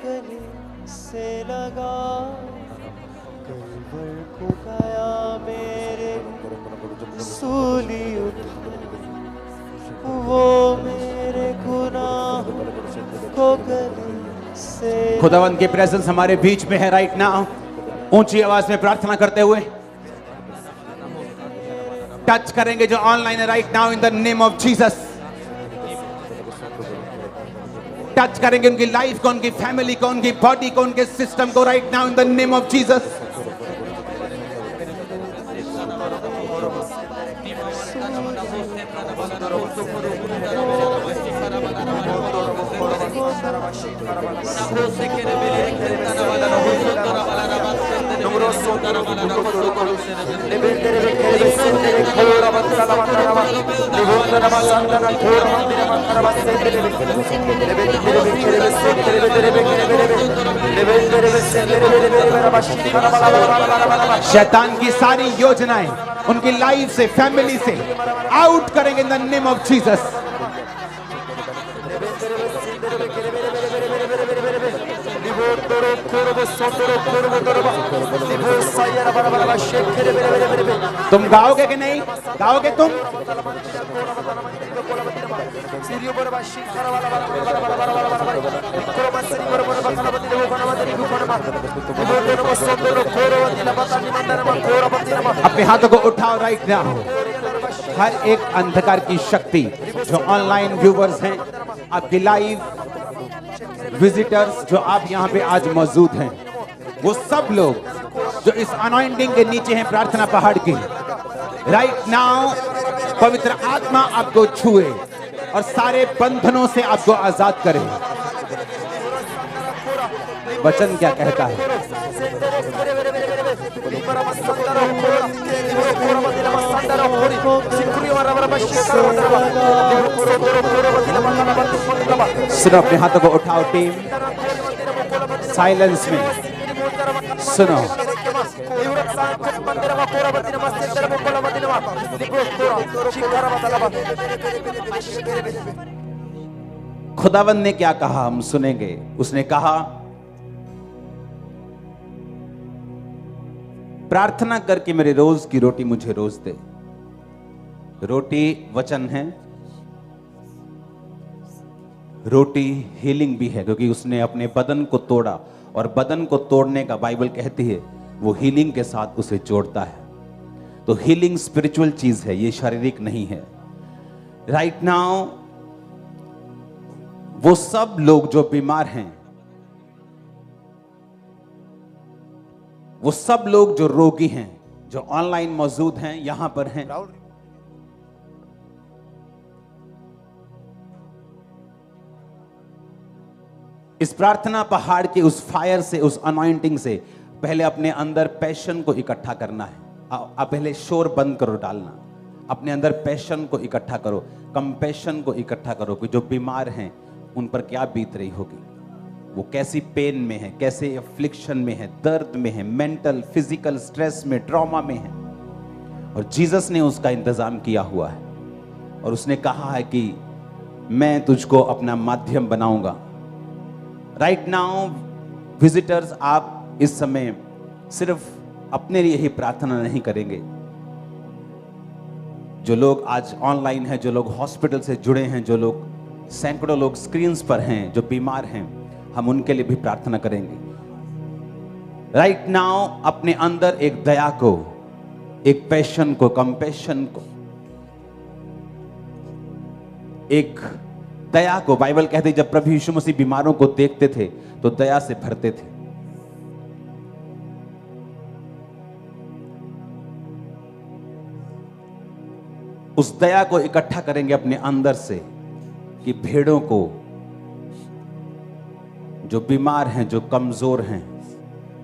गले से लगा, कलवर को गया मेरे सूली उठा, वो मेरे गुनाह को गले से। खुदावंद की प्रेजेंस हमारे बीच में है राइट नाउ। ऊंची आवाज में प्रार्थना करते हुए टच करेंगे जो ऑनलाइन है right now in the name of Jesus. Touch करेंगे उनकी लाइफ को, उनकी फैमिली को, उनकी बॉडी को, उनके सिस्टम को right now in the name of Jesus. शैतान की सारी योजनाएं उनकी लाइफ से, फैमिली से आउट करेंगे इन द नेम ऑफ जीसस। तुम गाओगे कि नहीं? गाओगे तुम? अपने हाथों को उठाओ राइट नाउ। हर एक अंधकार की शक्ति जो ऑनलाइन व्यूवर्स हैं, आपकी लाइव विजिटर्स जो आप यहाँ पे आज मौजूद हैं, वो सब लोग जो इस अनॉइंटिंग के नीचे हैं प्रार्थना पहाड़ की, राइट नाउ पवित्र आत्मा आपको छुए और सारे बंधनों से आपको आजाद करे। वचन क्या कहता है? सुनो, अपने हाथों को उठाओ टीम, साइलेंस में सुनो। खुदावंद ने क्या कहा हम सुनेंगे। उसने कहा प्रार्थना करके मेरे रोज की रोटी मुझे रोज दे। रोटी वचन है, रोटी हीलिंग भी है, क्योंकि उसने अपने बदन को तोड़ा और बदन को तोड़ने का बाइबल कहती है वो हीलिंग के साथ उसे जोड़ता है। तो हीलिंग स्पिरिचुअल चीज है, ये शारीरिक नहीं है। राइट नाउ वो सब लोग जो बीमार हैं, वो सब लोग जो रोगी हैं, जो ऑनलाइन मौजूद हैं, यहां पर हैं, इस प्रार्थना पहाड़ के उस फायर से, उस अनॉइंटिंग से पहले अपने अंदर पैशन को इकट्ठा करना है। आप पहले शोर बंद करो डालना, अपने अंदर पैशन को इकट्ठा करो, कंपैशन को इकट्ठा करो कि जो बीमार हैं उन पर क्या बीत रही होगी, वो कैसी पेन में है, कैसे अफ्लिक्शन में है, दर्द में है, मेंटल फिजिकल स्ट्रेस में, ट्रॉमा में है, और जीसस ने उसका इंतजाम किया हुआ है। और उसने कहा है कि मैं तुझको अपना माध्यम बनाऊंगा। राइट नाउ विजिटर्स, आप इस समय सिर्फ अपने लिए ही प्रार्थना नहीं करेंगे। जो लोग आज ऑनलाइन हैं, जो लोग हॉस्पिटल से जुड़े हैं, जो लोग सैकड़ों लोग स्क्रीन्स पर हैं जो बीमार हैं, हम उनके लिए भी प्रार्थना करेंगे। राइट नाउ अपने अंदर एक दया को, एक पैशन को, कंपैशन को, एक दया को, बाइबल कहते जब प्रभु यीशु मसीह बीमारों को देखते थे तो दया से भरते थे। उस दया को इकट्ठा करेंगे अपने अंदर से कि भेड़ों को, जो बीमार हैं, जो कमजोर हैं,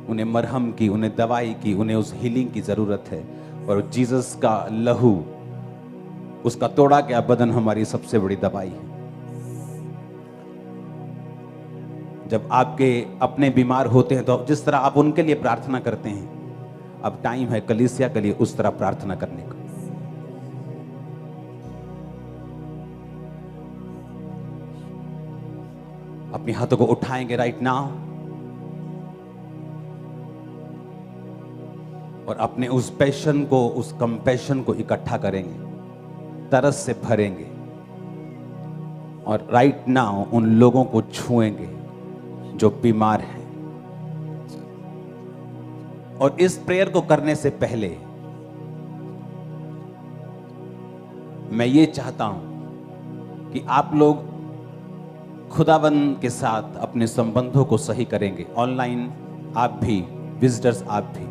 उन्हें मरहम की, उन्हें दवाई की, उन्हें उस हीलिंग की जरूरत है। और जीसस का लहू, उसका तोड़ा गया बदन हमारी सबसे बड़ी दवाई है। जब आपके अपने बीमार होते हैं तो जिस तरह आप उनके लिए प्रार्थना करते हैं, अब टाइम है कलीसिया के लिए उस तरह प्रार्थना करने का। अपने हाथों को उठाएंगे राइट नाउ। और अपने उस पैशन को, उस कंपैशन को इकट्ठा करेंगे, तरस से भरेंगे और राइट नाउ उन लोगों को छुएंगे जो बीमार हैं। और इस प्रेयर को करने से पहले मैं ये चाहता हूं कि आप लोग खुदावंद के साथ अपने संबंधों को सही करेंगे। ऑनलाइन आप भी, विजिटर्स आप भी।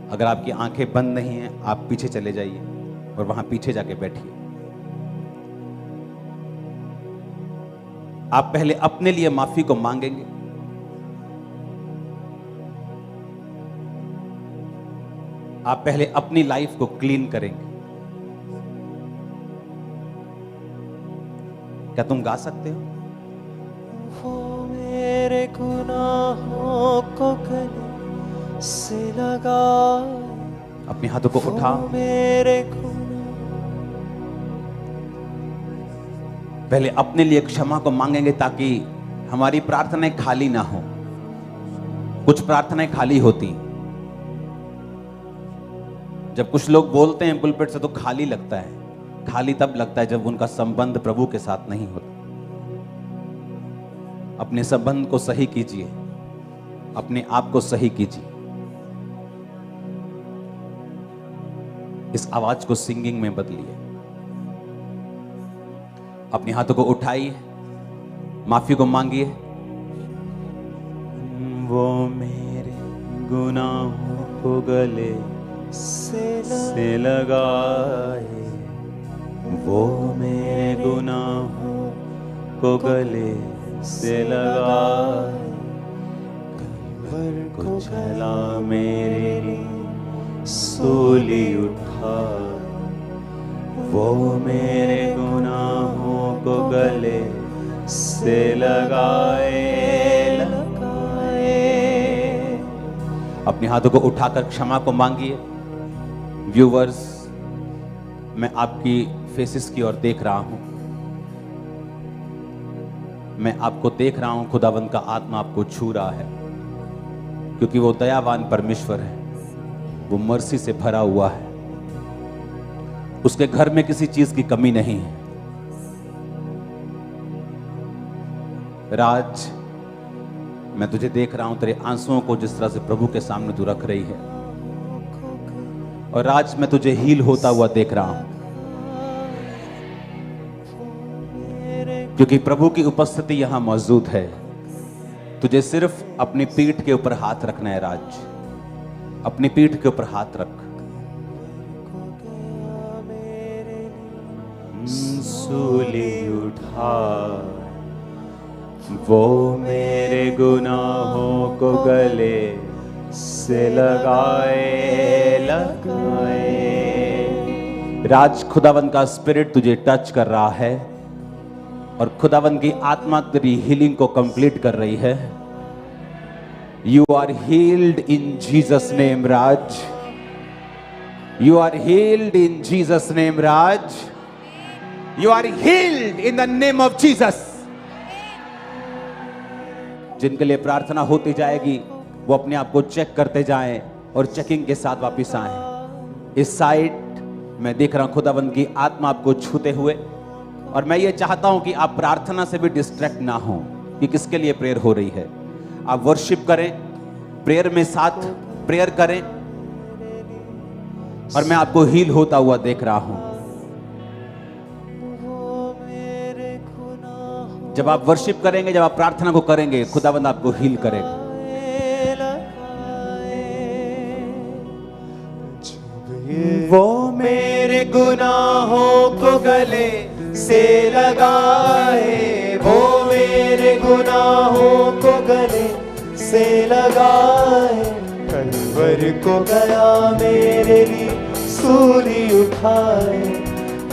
अगर आपकी आंखें बंद नहीं हैं, आप पीछे चले जाइए और वहां पीछे जाके बैठिए। आप पहले अपने लिए माफी को मांगेंगे। आप पहले अपनी लाइफ को क्लीन करेंगे। क्या तुम गा सकते हो? वो मेरे गुनाहों को गले से लगा, अपने हाथों को उठा, मेरे पहले अपने लिए क्षमा को मांगेंगे ताकि हमारी प्रार्थनाएं खाली ना हो। कुछ प्रार्थनाएं खाली होती, जब कुछ लोग बोलते हैं पुलपिट से तो खाली लगता है। खाली तब लगता है जब उनका संबंध प्रभु के साथ नहीं होता। अपने संबंध को सही कीजिए, अपने आप को सही कीजिए। इस आवाज को सिंगिंग में बदलिए। अपने हाथों को उठाइए, माफी को मांगिए। वो मेरे गुनाहों को गले से लगाए, वो मेरे गुनाहों को गले से लगाए, कलवर को जला मेरे लिए सूली उठाए, वो मेरे गुनाहों को गले से लगाए। अपने हाथों को उठाकर क्षमा को मांगिए। व्यूवर्स, मैं आपकी फेसेस की ओर देख रहा हूं। मैं आपको देख रहा हूं। खुदावंद का आत्मा आपको छू रहा है, क्योंकि वो दयावान परमेश्वर है। वो मर्सी से भरा हुआ है। उसके घर में किसी चीज की कमी नहीं है। राज, मैं तुझे देख रहा हूं, तेरे आंसुओं को जिस तरह से प्रभु के सामने तू रख रही है। और राज, मैं तुझे हील होता हुआ देख रहा हूं, क्योंकि प्रभु की उपस्थिति यहां मौजूद है। तुझे सिर्फ अपनी पीठ के ऊपर हाथ रखना है। राज, अपनी पीठ के ऊपर हाथ रख। सूली उठा, वो मेरे गुनाहों को गले से लगाए। राज, खुदावंद का स्पिरिट तुझे टच कर रहा है और खुदावंद की आत्मा तेरी हीलिंग को कंप्लीट कर रही है। You are healed in Jesus name Raj. You are healed in Jesus name Raj. You are healed in the name of Jesus. जिनके लिए प्रार्थना होती जाएगी वो अपने आप को चेक करते जाएं और चेकिंग के साथ वापस आएं। इस साइड मैं देख रहा हूं खुदावंद की आत्मा आपको छूते हुए। और मैं ये चाहता हूं कि आप प्रार्थना से भी डिस्ट्रैक्ट ना हो कि किसके लिए प्रेयर हो रही है। आप वर्शिप करें, प्रेयर में साथ प्रेयर करें। और मैं आपको हील होता हुआ देख रहा हूं। जब आप वर्शिप करेंगे, जब आप प्रार्थना को करेंगे, खुदावंद आपको हील करेगा। वो मेरे गुनाहों को गले से लगाए, वो मेरे गुनाहों को गले से लगाए, कलवर को गया मेरे लिए सूली उठाए,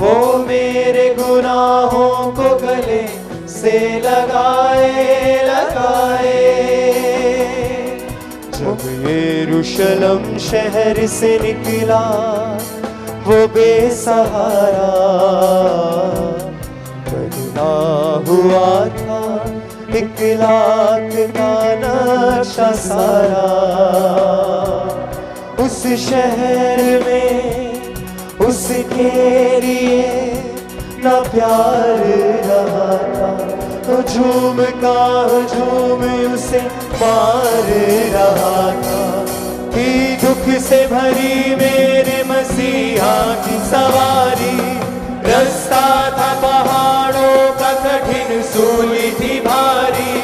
वो मेरे गुनाहों को गले से लगाए। जब यरूशलेम शहर से निकला वो बेसहारा, बना हुआ था 1 लाख का नक्शा सारा। उस शहर में उसके लिए ना प्यार रहा था, तो झूम का झूम उसे मार रहा था। कि दुख से भरी मेरे मसीहा की सवारी, रास्ता था पहाड़ों का कठिन, सूली थी भारी।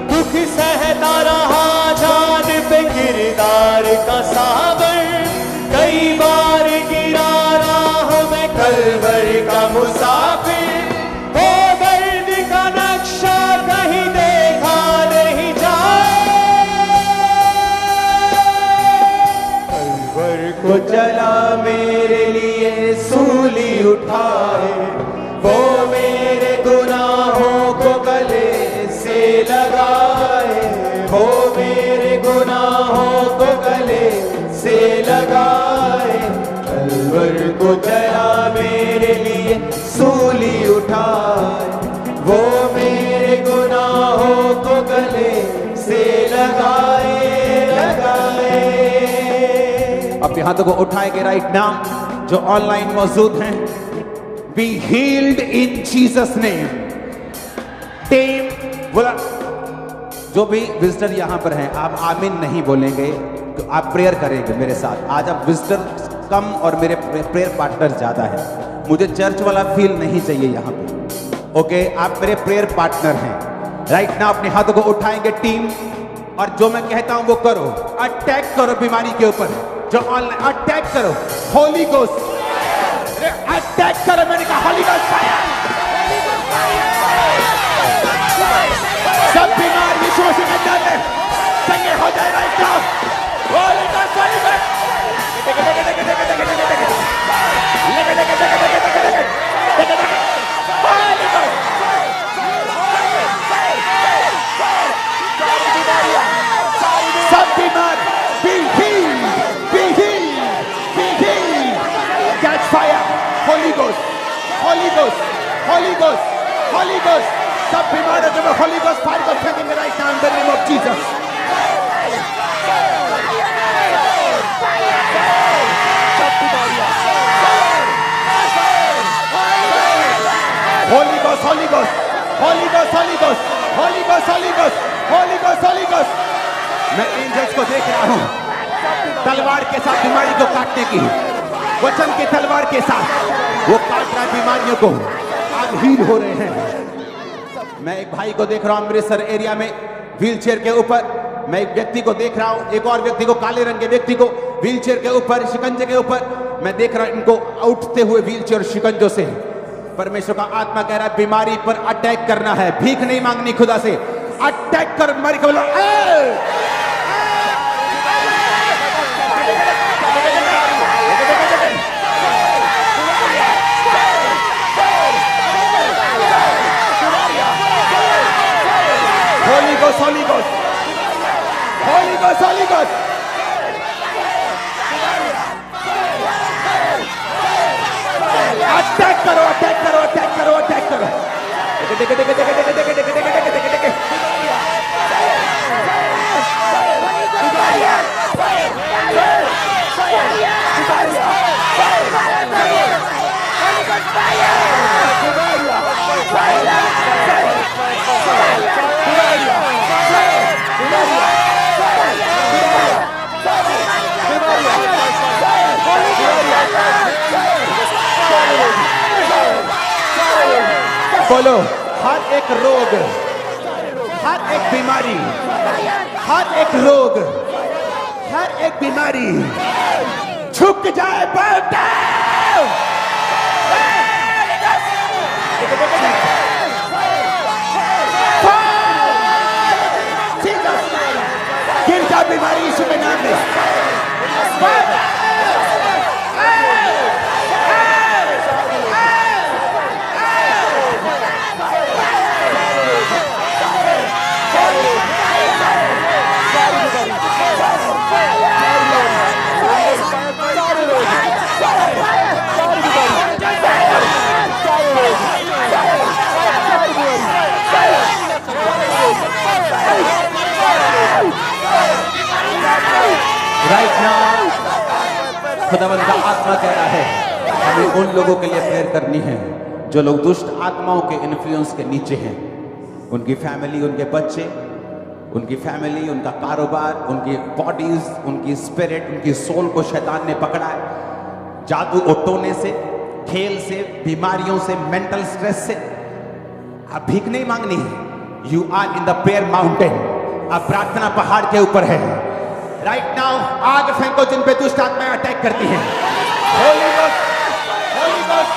दुख सहता रहा जान पे किरदार का सावर, कई बार गिरा राह में कलवर का मुसाफिर। हो दर्द का नक्शा कहीं देखा नहीं जाए, कलवर को चला मेरे लिए सूली उठाए। वो मेरे गुनाहों को गले से लगाए, वो मेरे गुनाहों को गले से लगाए। कलवर को चला मेरे लिए सूली उठाए, वो मेरे गुनाहों को गले से लगाए। अब यहाँ तो को उठाएंगे राइट नाउ जो ऑनलाइन मौजूद हैं। Be healed in Jesus name. Team बोला, जो भी विजिटर यहां पर हैं, आप आमीन नहीं बोलेंगे तो आप प्रेयर करेंगे मेरे साथ। आज आप विजिटर कम और मेरे प्रेयर पार्टनर ज्यादा है, मुझे चर्च वाला फील नहीं चाहिए यहां पे। ओके, आप मेरे प्रेयर पार्टनर हैं। राइट नाउ अपने हाथों को उठाएंगे टीम, और जो मैं कहता हूं वो करो। अटैक करो बीमारी के ऊपर, जो ऑनलाइन अटैक करो। होली गोस्ट अटैक करो, मैंने कहा होली गोस्ट फायर। सब बीमार यीशु मसीह के नाम में चंगे हो जाए right now. Holi Ghost fire. सब बीमार be healed, be healed, be healed. Catch fire. Holy Ghost, Holy Ghost, Holy Ghost, Holy Ghost. सब बीमार है, जब Holy Ghost fire को फेंकेंगे right now in the name of Jesus. Holy Ghost, Holy Ghost, Holy Ghost, Holy Ghost, Holy Ghost, Holy Ghost, Holy Ghost, Holy Ghost. मैं angels को देख रहा हूं तलवार के साथ बीमारी को काटने की, वचन की तलवार के साथ वो काट रहा बीमारियों को। आज हील हो रहे हैं। मैं एक भाई को देख रहा हूं अमृतसर एरिया में व्हीलचेयर के ऊपर। मैं एक व्यक्ति को देख रहा हूं, एक और व्यक्ति को, काले रंग के व्यक्ति को व्हीलचेयर के ऊपर, शिकंजे के ऊपर मैं देख रहा हूं इनको उठते हुए व्हीलचेयर शिकंजों से। परमेश्वर का आत्मा कह रहा है बीमारी पर अटैक करना है, भीख नहीं मांगनी खुदा से। अटैक कर बीमारी को, बोलो Holy Ghost, Holy Ghost, Holy Ghost, Holy Ghost. Attack करो, attack करो, attack करो, attack करो. बोलो, हर एक रोग, हर एक बीमारी, हर एक रोग, हर एक बीमारी झुक जाए बेटा। गिर जा बीमारी यीशु के नाम में। आत्मा कह रहा है हमें उन लोगों के लिए प्रेयर करनी है जो लोग दुष्ट आत्माओं के इन्फ्लुएंस के नीचे हैं। उनकी फैमिली, उनके बच्चे, उनकी फैमिली, उनका कारोबार, उनकी बॉडीज, उनकी स्पिरिट, उनकी सोल को शैतान ने पकड़ा है। जादू और टोने से, खेल से, बीमारियों से, मेंटल स्ट्रेस से। अब भीख नहीं मांगनी है। You are in the prayer mountain. अब प्रार्थना पहाड़ के ऊपर है। राइट नाउ आग फेंको जिन पे दुष्ट आत्माएं अटैक करती हैं। होली गोस्ट, होली गोस्ट,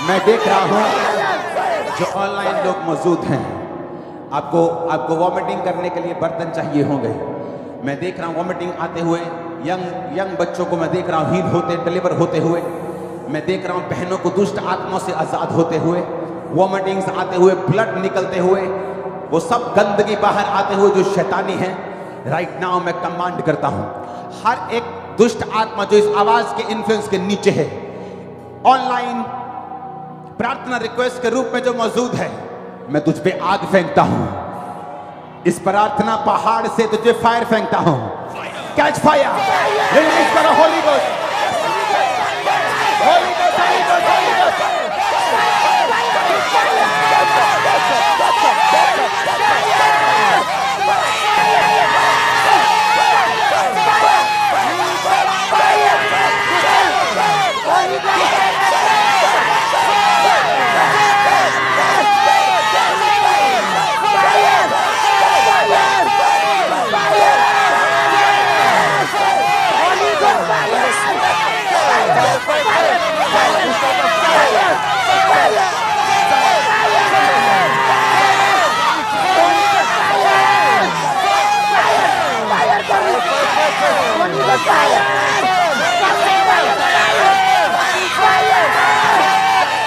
मैं देख रहा हूं जो ऑनलाइन लोग मौजूद हैं, आपको वॉमिटिंग करने के लिए बर्तन चाहिए होंगे। मैं देख रहा हूं वॉमिटिंग आते हुए यंग बच्चों को मैं देख रहा हूं हील होते, डिलीवर होते हुए। मैं देख रहा हूं बहनों को दुष्ट आत्माओं से आजाद होते हुए, वॉमिटिंग्स आते हुए, ब्लड निकलते हुए, वो सब गंदगी बाहर आते हुए जो शैतानी है। राइट नाउ मैं कमांड करता हूं हर एक दुष्ट आत्मा जो इस आवाज के इन्फ्लुएंस के नीचे है, ऑनलाइन प्रार्थना रिक्वेस्ट के रूप में जो मौजूद है, मैं तुझ पे आग फेंकता हूं। इस प्रार्थना पहाड़ से तुझे फायर फेंकता हूं। कैच फायर, रिलीज करो Holy Ghost, Holy Ghost, Holy Ghost, Holy ghost.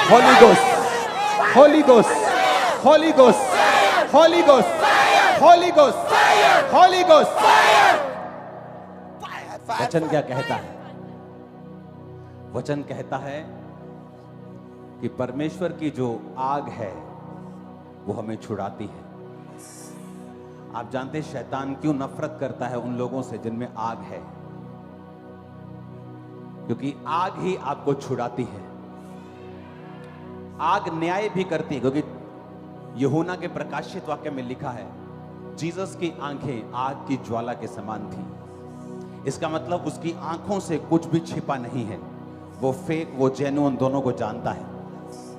Holy Ghost, Holy Ghost, Holy Ghost, Holy Ghost, Holy Ghost, Holy Ghost. वचन क्या कहता है? वचन कहता है कि परमेश्वर की जो आग है वो हमें छुड़ाती है। आप जानते हैं शैतान क्यों नफरत करता है उन लोगों से जिनमें आग है? क्योंकि आग ही आपको छुड़ाती है। आग न्याय भी करती है, क्योंकि यूहन्ना के प्रकाशित वाक्य में लिखा है जीसस की आंखें आग की ज्वाला के समान थी। इसका मतलब उसकी आंखों से कुछ भी छिपा नहीं है। वो फेक, वो जेन्युइन दोनों को जानता है।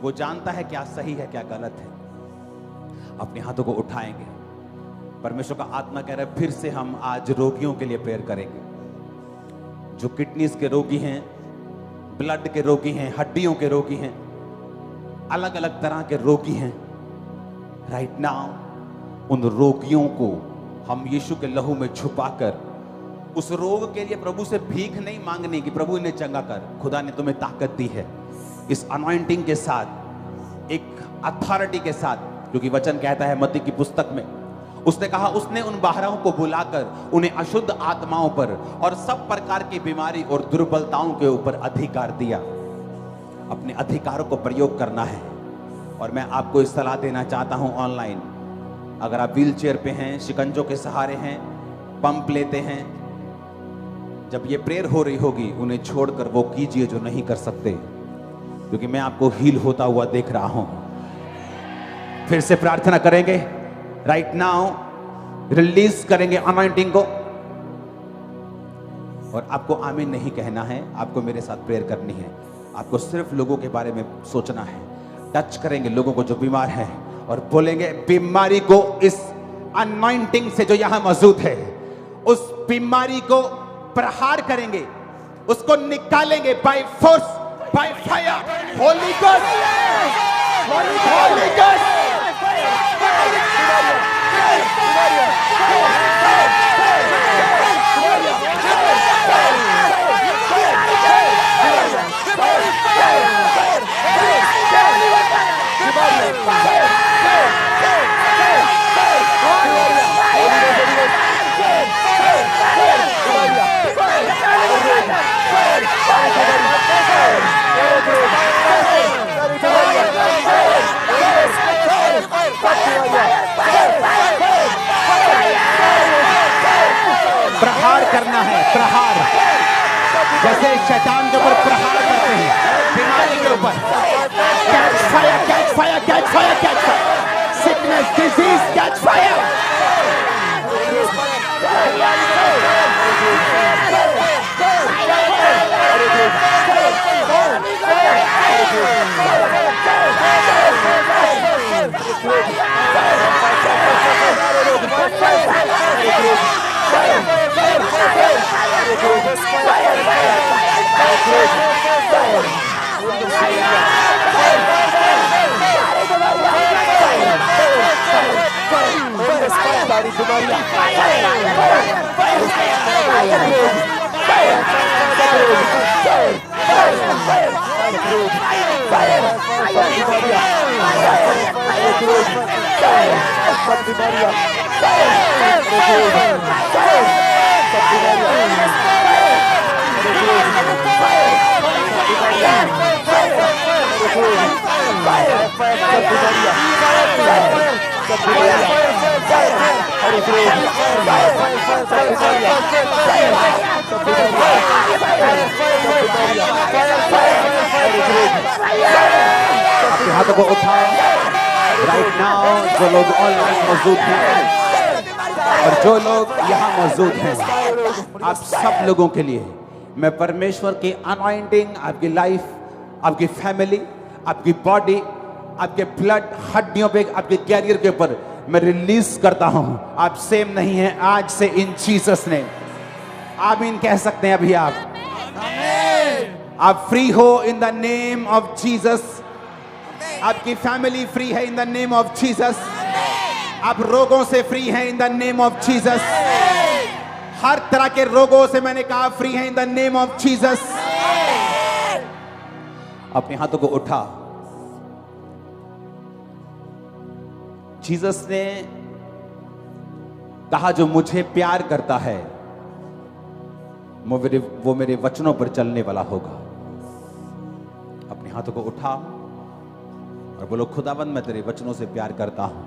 वो जानता है क्या सही है क्या गलत है। अपने हाथों को उठाएंगे। परमेश्वर का आत्मा कह रहा है फिर से हम आज रोगियों के लिए प्रेयर करेंगे। जो किडनीज के रोगी हैं, ब्लड के रोगी हैं, हड्डियों के रोगी हैं, अलग अलग तरह के रोगी हैं। राइट नाउ उन रोगियों को हम यीशु के लहू में छुपाकर उस रोग के लिए प्रभु से भीख नहीं मांगने की, प्रभु इन्हें चंगा कर। खुदा ने तुम्हें ताकत दी है इस अनॉइंटिंग के साथ, एक अथॉरिटी के साथ, क्योंकि वचन कहता है मत्ती की पुस्तक में उसने कहा उसने उन बाहरों को बुलाकर उन्हें अशुद्ध आत्माओं पर और सब प्रकार की बीमारी और दुर्बलताओं के ऊपर अधिकार दिया। अपने अधिकारों को प्रयोग करना है। और मैं आपको इस सलाह देना चाहता हूं ऑनलाइन, अगर आप व्हील चेयर पे हैं, शिकंजों के सहारे हैं, पंप लेते हैं, जब ये प्रेयर हो रही होगी उन्हें छोड़कर वो कीजिए जो नहीं कर सकते, क्योंकि मैं आपको हील होता हुआ देख रहा हूं। फिर से प्रार्थना करेंगे। राइट नाउ रिलीज करेंगे अनॉइंटिंग को। और आपको आमीन नहीं कहना है, आपको मेरे साथ प्रेयर करनी है। आपको सिर्फ लोगों के बारे में सोचना है। टच करेंगे लोगों को जो बीमार हैं और बोलेंगे बीमारी को इस अनॉइंटिंग से जो यहां मौजूद है, उस बीमारी को प्रहार करेंगे, उसको निकालेंगे by force, by fire. Holi God, Holi God, प्रहार, जैसे शैतान के ऊपर प्रहार करते हैं, बीमारी के ऊपर, catch fire, catch fire, catch fire, catch fire, sickness, disease, catch fire. अपने हाथों को उठाओ राइट नाउ। जो लोग ऑनलाइन मौजूद हैं और जो लोग यहाँ मौजूद हैं, आप सब लोगों के लिए मैं परमेश्वर की अनॉइंटिंग आपकी लाइफ, आपकी फैमिली, आपकी बॉडी, आपके ब्लड, हड्डियों पे, आपके कैरियर के ऊपर मैं रिलीज करता हूं। आप सेम नहीं हैं आज से, इन जीसस ने। आमीन कह सकते हैं अभी आप फ्री हो in the name of Jesus. आपकी फैमिली फ्री है in the name of Jesus. आप रोगों से फ्री हैं in the name of Jesus. हर तरह के रोगों से मैंने कहा फ्री है in the name of Jesus. अपने हाथों को उठा। जीसस ने कहा जो मुझे प्यार करता है वो मेरे वचनों पर चलने वाला होगा। अपने हाथों को उठा और बोलो खुदाबंद मैं तेरे वचनों से प्यार करता हूं।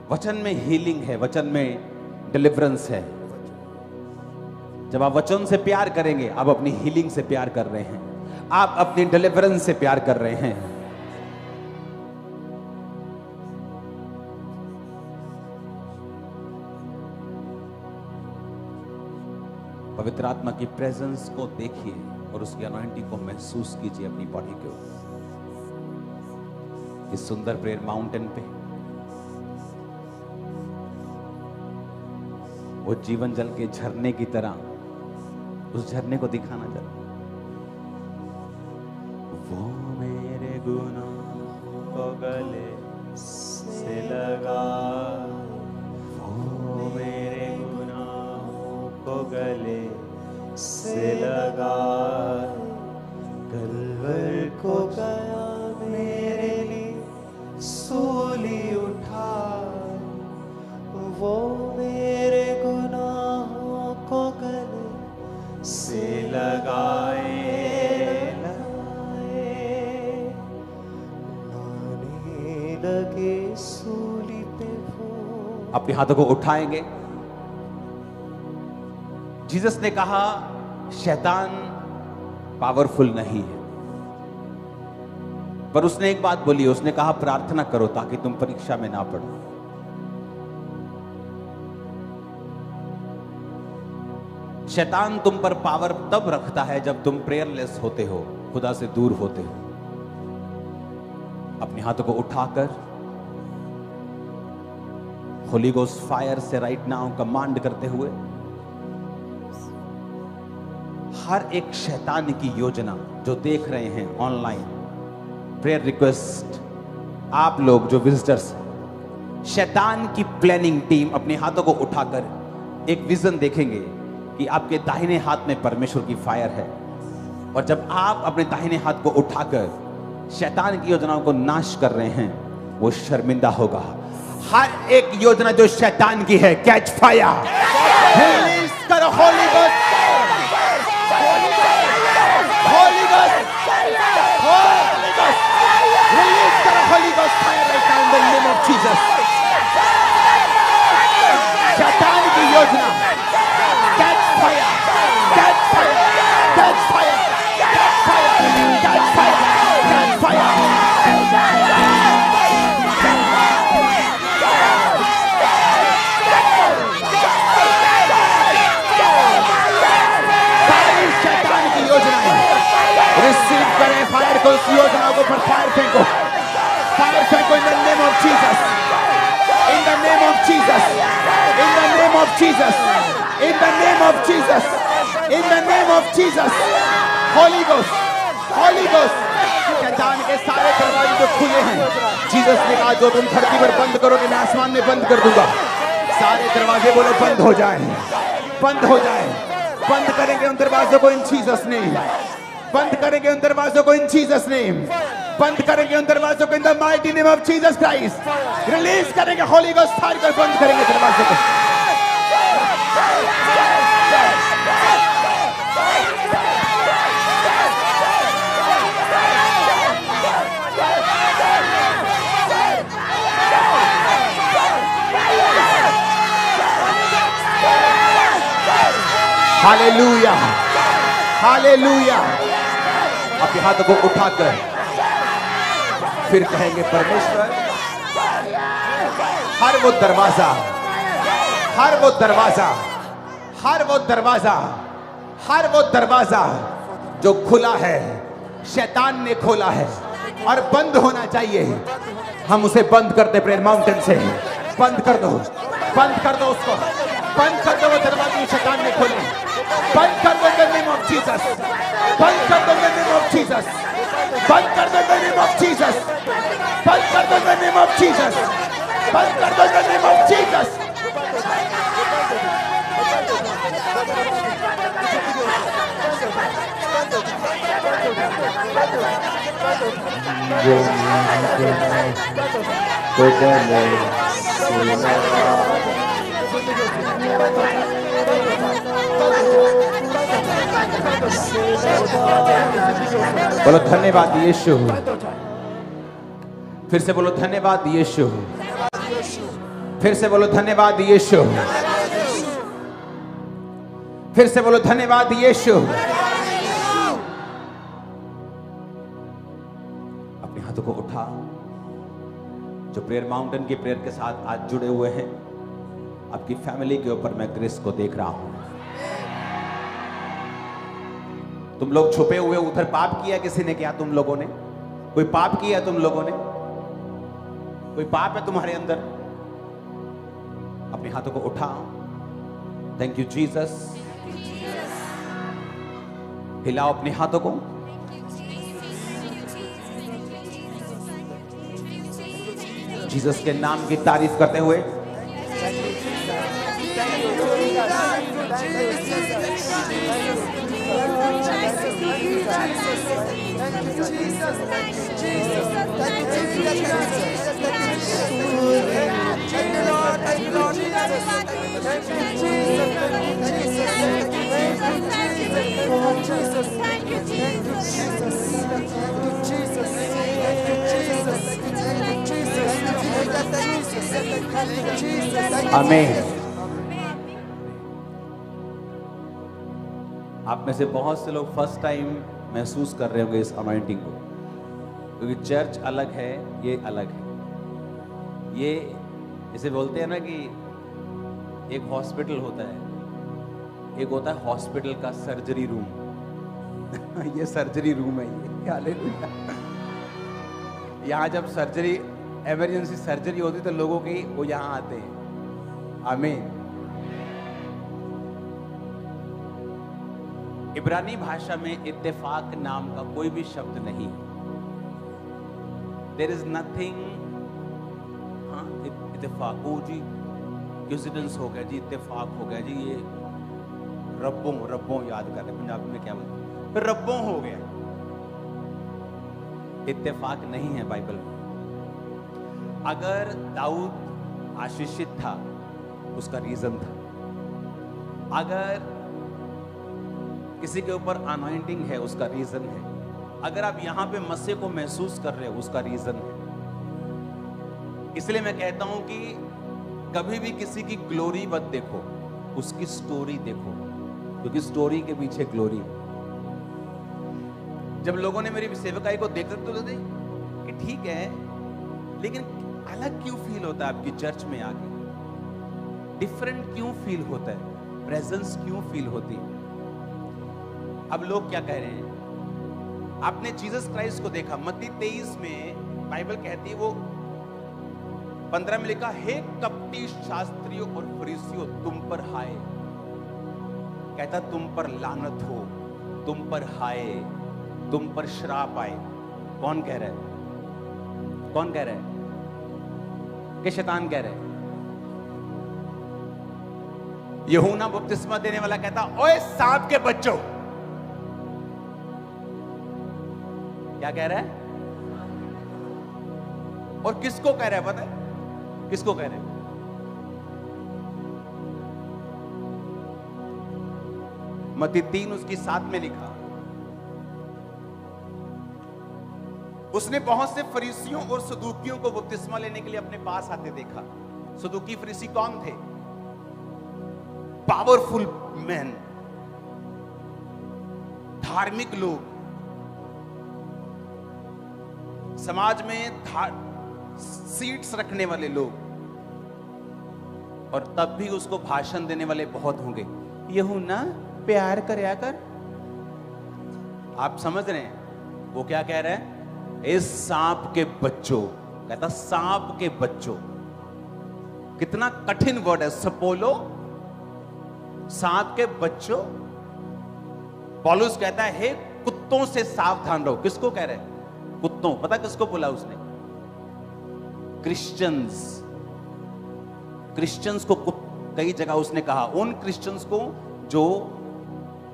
वचन में हीलिंग है, वचन में डिलीवरेंस है। जब आप वचन से प्यार करेंगे, आप अपनी हीलिंग से प्यार कर रहे हैं, आप अपनी डिलीवरेंस से प्यार कर रहे हैं। पवित्र आत्मा की प्रेजेंस को देखिए और उसकी अनॉइंटिंग को महसूस कीजिए अपनी बॉडी के ऊपर। इस सुंदर प्रेयर माउंटेन पे वो जीवन जल के झरने की तरह उस झरने को दिखाना चाहता। वो मेरे गुनाहों को गले से लगा, वो मेरे गुनाहों को गले से लगा, कलवर को गया मेरे लिए सूली उठा, वो मेरे गुनाहों को गले से लगाए लगे सूली पे वो। अपने हाथों को उठाएंगे। जीसस ने कहा शैतान पावरफुल नहीं है, पर उसने एक बात बोली, उसने कहा प्रार्थना करो ताकि तुम परीक्षा में ना पड़ो। शैतान तुम पर पावर तब रखता है जब तुम प्रेयरलेस होते हो, खुदा से दूर होते हो। अपने हाथों को उठाकर होली गोस्ट फायर से राइट नाउ कमांड करते हुए हर एक शैतान की योजना जो देख रहे हैं ऑनलाइन प्रेयर रिक्वेस्ट, आप लोग जो विजिटर्स, शैतान की प्लानिंग टीम अपने हाथों को उठाकर एक विजन देखेंगे कि आपके दाहिने हाथ में परमेश्वर की फायर है, और जब आप अपने दाहिने हाथ को उठाकर शैतान की योजनाओं को नाश कर रहे हैं, वो शर्मिंदा होगा। हर एक योजना जो शैतान की है, कैच फायर, रिलीज करो Holy Ghost, Holy Ghost, Holy Ghost, release करो Holy Ghost fire right now in the name of Jesus. शैतान की योजना को, उस योजना को पर फायर फेंको, फायर फेंको इन the name of Jesus, in the name of Jesus, in the name of Jesus, in the name of Jesus, in the name of Jesus. Holi Ghost, Holy ghost. शैतान के सारे दरवाजे जो खुले हैं, जीसस ने कहा जो तुम धरती पर बंद करोगे मैं आसमान में बंद कर दूंगा। सारे दरवाजे बोलो बंद हो जाएं, बंद हो जाएं। बंद करेंगे उन दरवाजों को इन जीसस नेम, बंद करेंगे उन दरवाजों को इन जीसस नेम, बंद करेंगे उन दरवाजों को in the mighty name of Jesus Christ. Release करेंगे होली गोस्ट, सारे को बंद करेंगे दरवाजों को। Hallelujah, hallelujah. अपने हाथों को उठाकर फिर कहेंगे परमेश्वर, हर वो दरवाजा, हर वो दरवाजा, हर वो दरवाजा, हर वो दरवाजा जो खुला है, शैतान ने खोला है और बंद होना चाहिए, हम उसे बंद कर दे। प्रेयर माउंटेन से बंद कर दो, बंद कर दो उसको, बंद कर दो वो दरवाजे शैतान ने खोले, बंद कर दो इन द नेम ऑफ जीसस, बंद कर दो इन द नेम ऑफ जीसस, बंद कर दो इन द नेम ऑफ जीसस, बंद कर दो इन द नेम ऑफ जीसस, बंद कर दो इन द नेम ऑफ जीसस। बोलो धन्यवाद यीशु, फिर से बोलो धन्यवाद यीशु, फिर से बोलो धन्यवाद यीशु, फिर से बोलो धन्यवाद यीशु। अपने हाथों को उठा। जो प्रेयर माउंटेन की प्रेयर के साथ आज जुड़े हुए हैं, आपकी फैमिली के ऊपर मैं ग्रेस को देख रहा हूं। तुम लोग छुपे हुए उधर पाप किया किसी ने? क्या तुम लोगों ने कोई पाप किया? तुम लोगों ने कोई पाप है तुम्हारे अंदर? अपने हाथों को उठा। Thank you Jesus. हिलाओ अपने हाथों को। जीसस के नाम की तारीफ करते हुए आमीन। आप में से बहुत से लोग फर्स्ट टाइम महसूस कर रहे होंगे इस अनॉइंटिंग को, क्योंकि चर्च अलग है, ये अलग है। ये इसे बोलते हैं ना कि एक हॉस्पिटल होता है, एक होता है हॉस्पिटल का सर्जरी रूम। ये सर्जरी रूम है ये। हालेलुया। यहाँ जब सर्जरी, इमरजेंसी सर्जरी होती तो लोगों की वो यहाँ आते हैं। आमीन। इब्रानी भाषा में इत्तेफाक नाम का कोई भी शब्द नहीं। There is nothing. हाँ, इत्तेफाक हो जी, कोइंसिडेंस हो गया जी, इत्तेफाक हो गया जी, ये रब्बों रब्बों याद कर रहे, पंजाबी में क्या बोलते हैं, रब्बों हो गया। इत्तेफाक नहीं है बाइबल में। अगर दाऊद आशीषित था उसका रीजन था, अगर किसी के ऊपर अनॉइंटिंग है उसका रीजन है, अगर आप यहां पे मसीह को महसूस कर रहे हो उसका रीजन है। इसलिए मैं कहता हूं कि कभी भी किसी की ग्लोरी मत देखो, उसकी स्टोरी देखो, क्योंकि स्टोरी के पीछे ग्लोरी। जब लोगों ने मेरी सेवकाई को देखा तो थे कि ठीक है, लेकिन अलग क्यों फील होता है आपकी चर्च में आके, डिफरेंट क्यों फील होता है, प्रेजेंस क्यों फील होती है। अब लोग क्या कह रहे हैं, आपने जीसस क्राइस्ट को देखा। मत्ती 23 में बाइबल कहती है, वो 15 में लिखा, हे कपटी शास्त्रियों और फरीसियों तुम पर हाय। कहता तुम पर लानत हो, तुम पर हाय, तुम पर श्राप आए। कौन कह रहा है? कौन कह रहा है? कि शैतान कह रहा है? यूहन्ना बपतिस्मा देने वाला कहता, ओए सांप के बच्चों। क्या कह रहा है? और किसको कह रहा है पता है? किसको कह रहा है? मत्ती 3 उसकी 7 में लिखा, उसने बहुत से फरीसियों और सदूकियों को बपतिस्मा लेने के लिए अपने पास आते देखा। सदूकी फरीसी कौन थे? पावरफुल मैन, धार्मिक लोग, समाज में सीट्स रखने वाले लोग, और तब भी उसको भाषण देने वाले बहुत होंगे। यूहन्ना प्यार करया कर। आप समझ रहे हैं वो क्या कह रहा है? इस सांप के बच्चों, कहता सांप के बच्चों। कितना कठिन वर्ड है, सपोलो, सांप के बच्चों। पौलुस कहता है, हे कुत्तों से सावधान रहो। किसको कह रहे हैं? कुत्तों। पता किसको बोला उसने? क्रिश्चियंस को कई जगह उसने कहा, उन क्रिश्चियंस को जो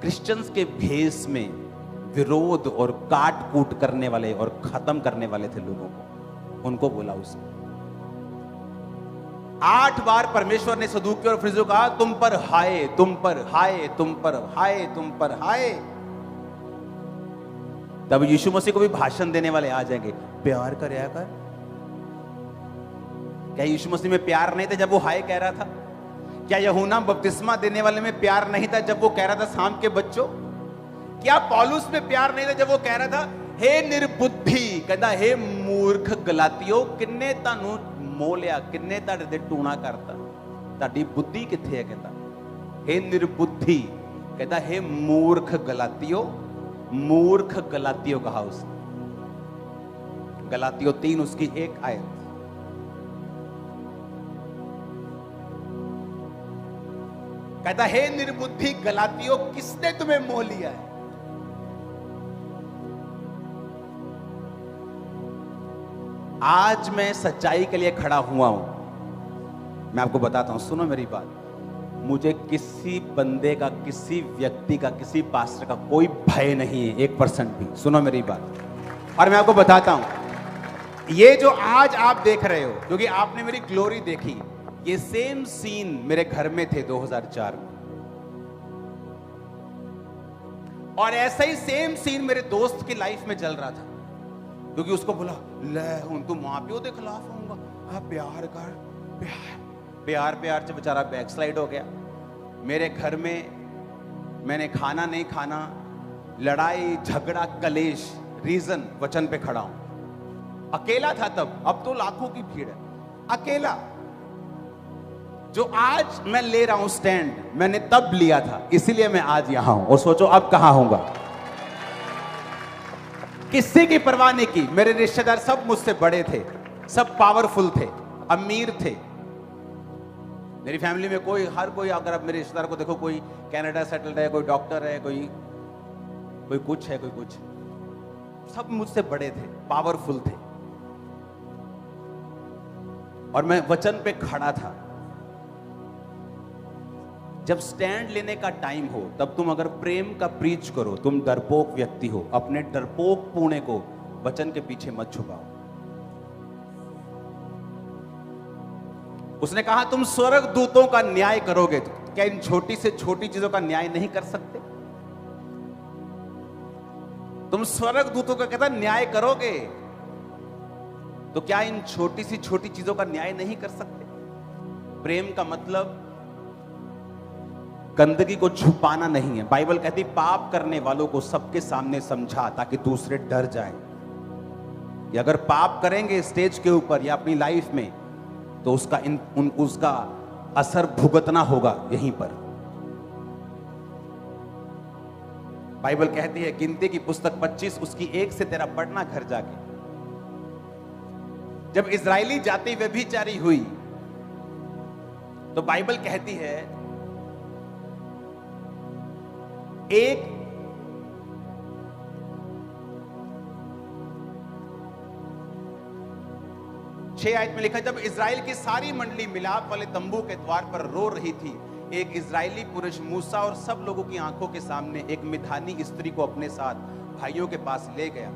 क्रिश्चियंस के भेष में विरोध और काट कूट करने वाले और खत्म करने वाले थे लोगों को, उनको बोला उसने। 8 बार परमेश्वर ने सदूकी और फरीसियों को कहा, तुम पर हाय, तुम पर हाय, तुम पर हाय, तुम पर हाय। तब यीशु मसीह को भी भाषण देने वाले आ जाएंगे, प्यार करया कर। क्या यीशु मसीह में प्यार नहीं था जब वो हाय कह रहा था? क्या यूहन्ना बपतिस्मा देने वाले में प्यार नहीं था जब वो कह रहा था सांप के बच्चों? क्या पौलुस में प्यार नहीं था जब वो कह रहा था, हे निर्बुद्धि, कहता हे मूर्ख गलातियों, किन्ने तानू मोह लिया, किन्ने ताड़े दे टूणा करता, ताड़ी बुद्धि किथे है? कहता हे निर्बुद्धि, कहता हे मूर्ख गलातियों। मूर्ख गलातियों कहा उसने, गलातियों 3 उसकी 1 आयत। कहता हे निर्बुद्धि गलातियों, किसने तुम्हें मोह लिया है? आज मैं सच्चाई के लिए खड़ा हुआ हूं। मैं आपको बताता हूं, सुनो मेरी बात। मुझे किसी बंदे का, किसी व्यक्ति का, किसी पास्टर का कोई भय नहीं है, 1% भी। सुनो मेरी बात। और मैं आपको बताता हूं, ये जो आज आप देख रहे हो, क्योंकि आपने मेरी ग्लोरी देखी, ये सेम सीन मेरे घर में थे 2004 में, और ऐसा ही सेम सीन मेरे दोस्त की लाइफ में चल रहा था। क्योंकि उसको बोला, ले हूं तू मां प्यो के खिलाफ होऊंगा, हाँ प्यार कर, प्यार प्यार से बेचारा बैकस्लाइड हो गया। मेरे घर में मैंने खाना नहीं खाना, लड़ाई झगड़ा कलेश, रीजन वचन पे खड़ा हूं। अकेला था तब, अब तो लाखों की भीड़ है। अकेला जो आज मैं ले रहा हूं स्टैंड, मैंने तब लिया था, इसीलिए मैं आज यहां हूं। और सोचो अब कहां होऊंगा। किसी की परवाह नहीं की। मेरे रिश्तेदार सब मुझसे बड़े थे, सब पावरफुल थे, अमीर थे। मेरी फैमिली में कोई, हर कोई, अगर आप मेरे रिश्तेदार को देखो, कोई कनाडा सेटल्ड है, कोई डॉक्टर है, कोई कुछ है, कोई कुछ, सब मुझसे बड़े थे, पावरफुल थे। और मैं वचन पे खड़ा था। जब स्टैंड लेने का टाइम हो, तब तुम अगर प्रेम का प्रीच करो, तुम डरपोक व्यक्ति हो, अपने डरपोक पुणे को वचन के पीछे मत छुपाओ। उसने कहा, तुम स्वर्ग दूतों का न्याय करोगे, तो क्या इन छोटी से छोटी चीजों का न्याय नहीं कर सकते? तुम स्वर्ग दूतों का, कहता, न्याय करोगे, तो क्या इन छोटी सी छोटी चीजों का न्याय नहीं कर सकते? प्रेम का मतलब गंदगी को छुपाना नहीं है। बाइबल कहती, पाप करने वालों को सबके सामने समझा, ताकि दूसरे डर जाएं। कि अगर पाप करेंगे स्टेज के ऊपर या अपनी लाइफ में, तो उसका असर भुगतना होगा यहीं पर। बाइबल कहती है गिनती की पुस्तक 25 उसकी 1 से तेरा पढ़ना घर जाके। जब इजरायली जाति व्यभिचारी हुई तो बाइबल कहती है एक 6 आयत में लिखा, जब इजराइल की सारी मंडली मिलाप वाले तंबू के द्वार पर रो रही थी, एक इजरायली पुरुष मूसा और सब लोगों की आंखों के सामने एक मिधानी स्त्री को अपने साथ भाइयों के पास ले गया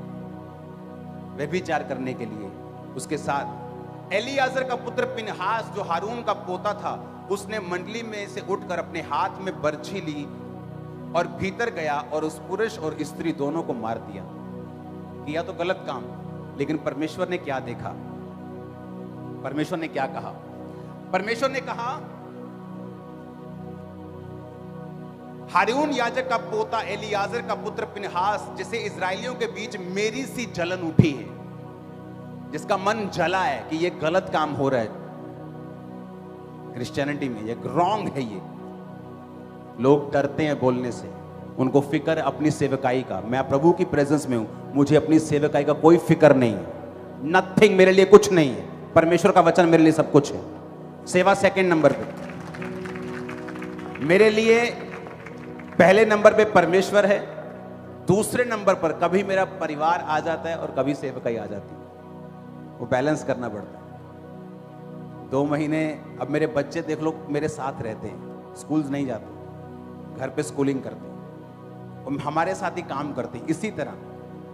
व्यभिचार करने के लिए। उसके साथ एलियाजर का पुत्र पिनहास जो हारून का पोता था, उसने मंडली में से उठकर अपने हाथ में बर्छी ली और भीतर गया और उस पुरुष और स्त्री दोनों को मार दिया। किया तो गलत काम, लेकिन परमेश्वर ने क्या देखा? परमेश्वर ने क्या कहा? परमेश्वर ने कहा हारून याजक का पोता एलियाजर का पुत्र पिनहास, जिसे इजरायलियों के बीच मेरी सी जलन उठी है, जिसका मन जला है कि ये गलत काम हो रहा है क्रिश्चियनिटी में, ये रॉन्ग है, ये लोग डरते हैं बोलने से, उनको फिक्र है अपनी सेवकाई का। मैं प्रभु की प्रेजेंस में हूं, मुझे अपनी सेवकाई का कोई फिक्र नहीं है, नथिंग, मेरे लिए कुछ नहीं है। परमेश्वर का वचन मेरे लिए सब कुछ है। सेवा सेकंड नंबर पे, मेरे लिए पहले नंबर पे परमेश्वर है, दूसरे नंबर पर कभी मेरा परिवार आ जाता है और कभी सेवकाई आ जाती है। वो बैलेंस करना पड़ता है। 2 महीने अब मेरे बच्चे देख लो मेरे साथ रहते हैं, स्कूल नहीं जाते, घर पे स्कूलिंग करते हैं और हमारे साथ ही काम करते हैं। इसी तरह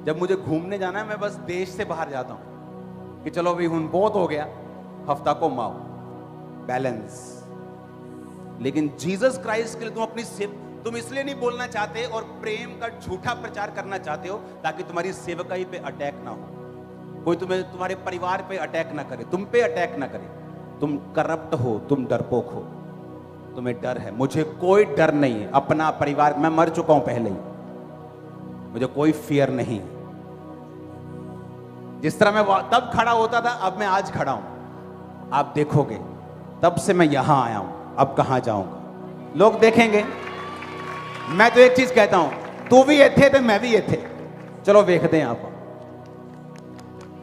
जब मुझे घूमने जाना है, मैं बस देश से बाहर जाता हूं कि चलो भाई हुन बहुत हो गया, हफ्ता को माओ, बैलेंस। लेकिन जीसस क्राइस्ट के लिए तुम इसलिए नहीं बोलना चाहते और प्रेम का झूठा प्रचार करना चाहते हो ताकि तुम्हारी सेवकाई पे अटैक ना हो, कोई तुम्हारे परिवार पे अटैक ना करे, तुम पे अटैक ना करे। तुम करप्ट हो, तुम डरपोक हो, तुम्हें डर है। मुझे कोई डर नहीं है, अपना परिवार, मैं मर चुका हूं पहले ही, मुझे कोई फियर नहीं है। जिस तरह मैं तब खड़ा होता था, अब मैं आज खड़ा हूं। आप देखोगे तब से मैं यहां आया हूं, अब कहां जाऊंगा लोग देखेंगे। मैं तो एक चीज कहता हूं, तू भी ये थे तो मैं भी ये थे, चलो देखते हैं। आप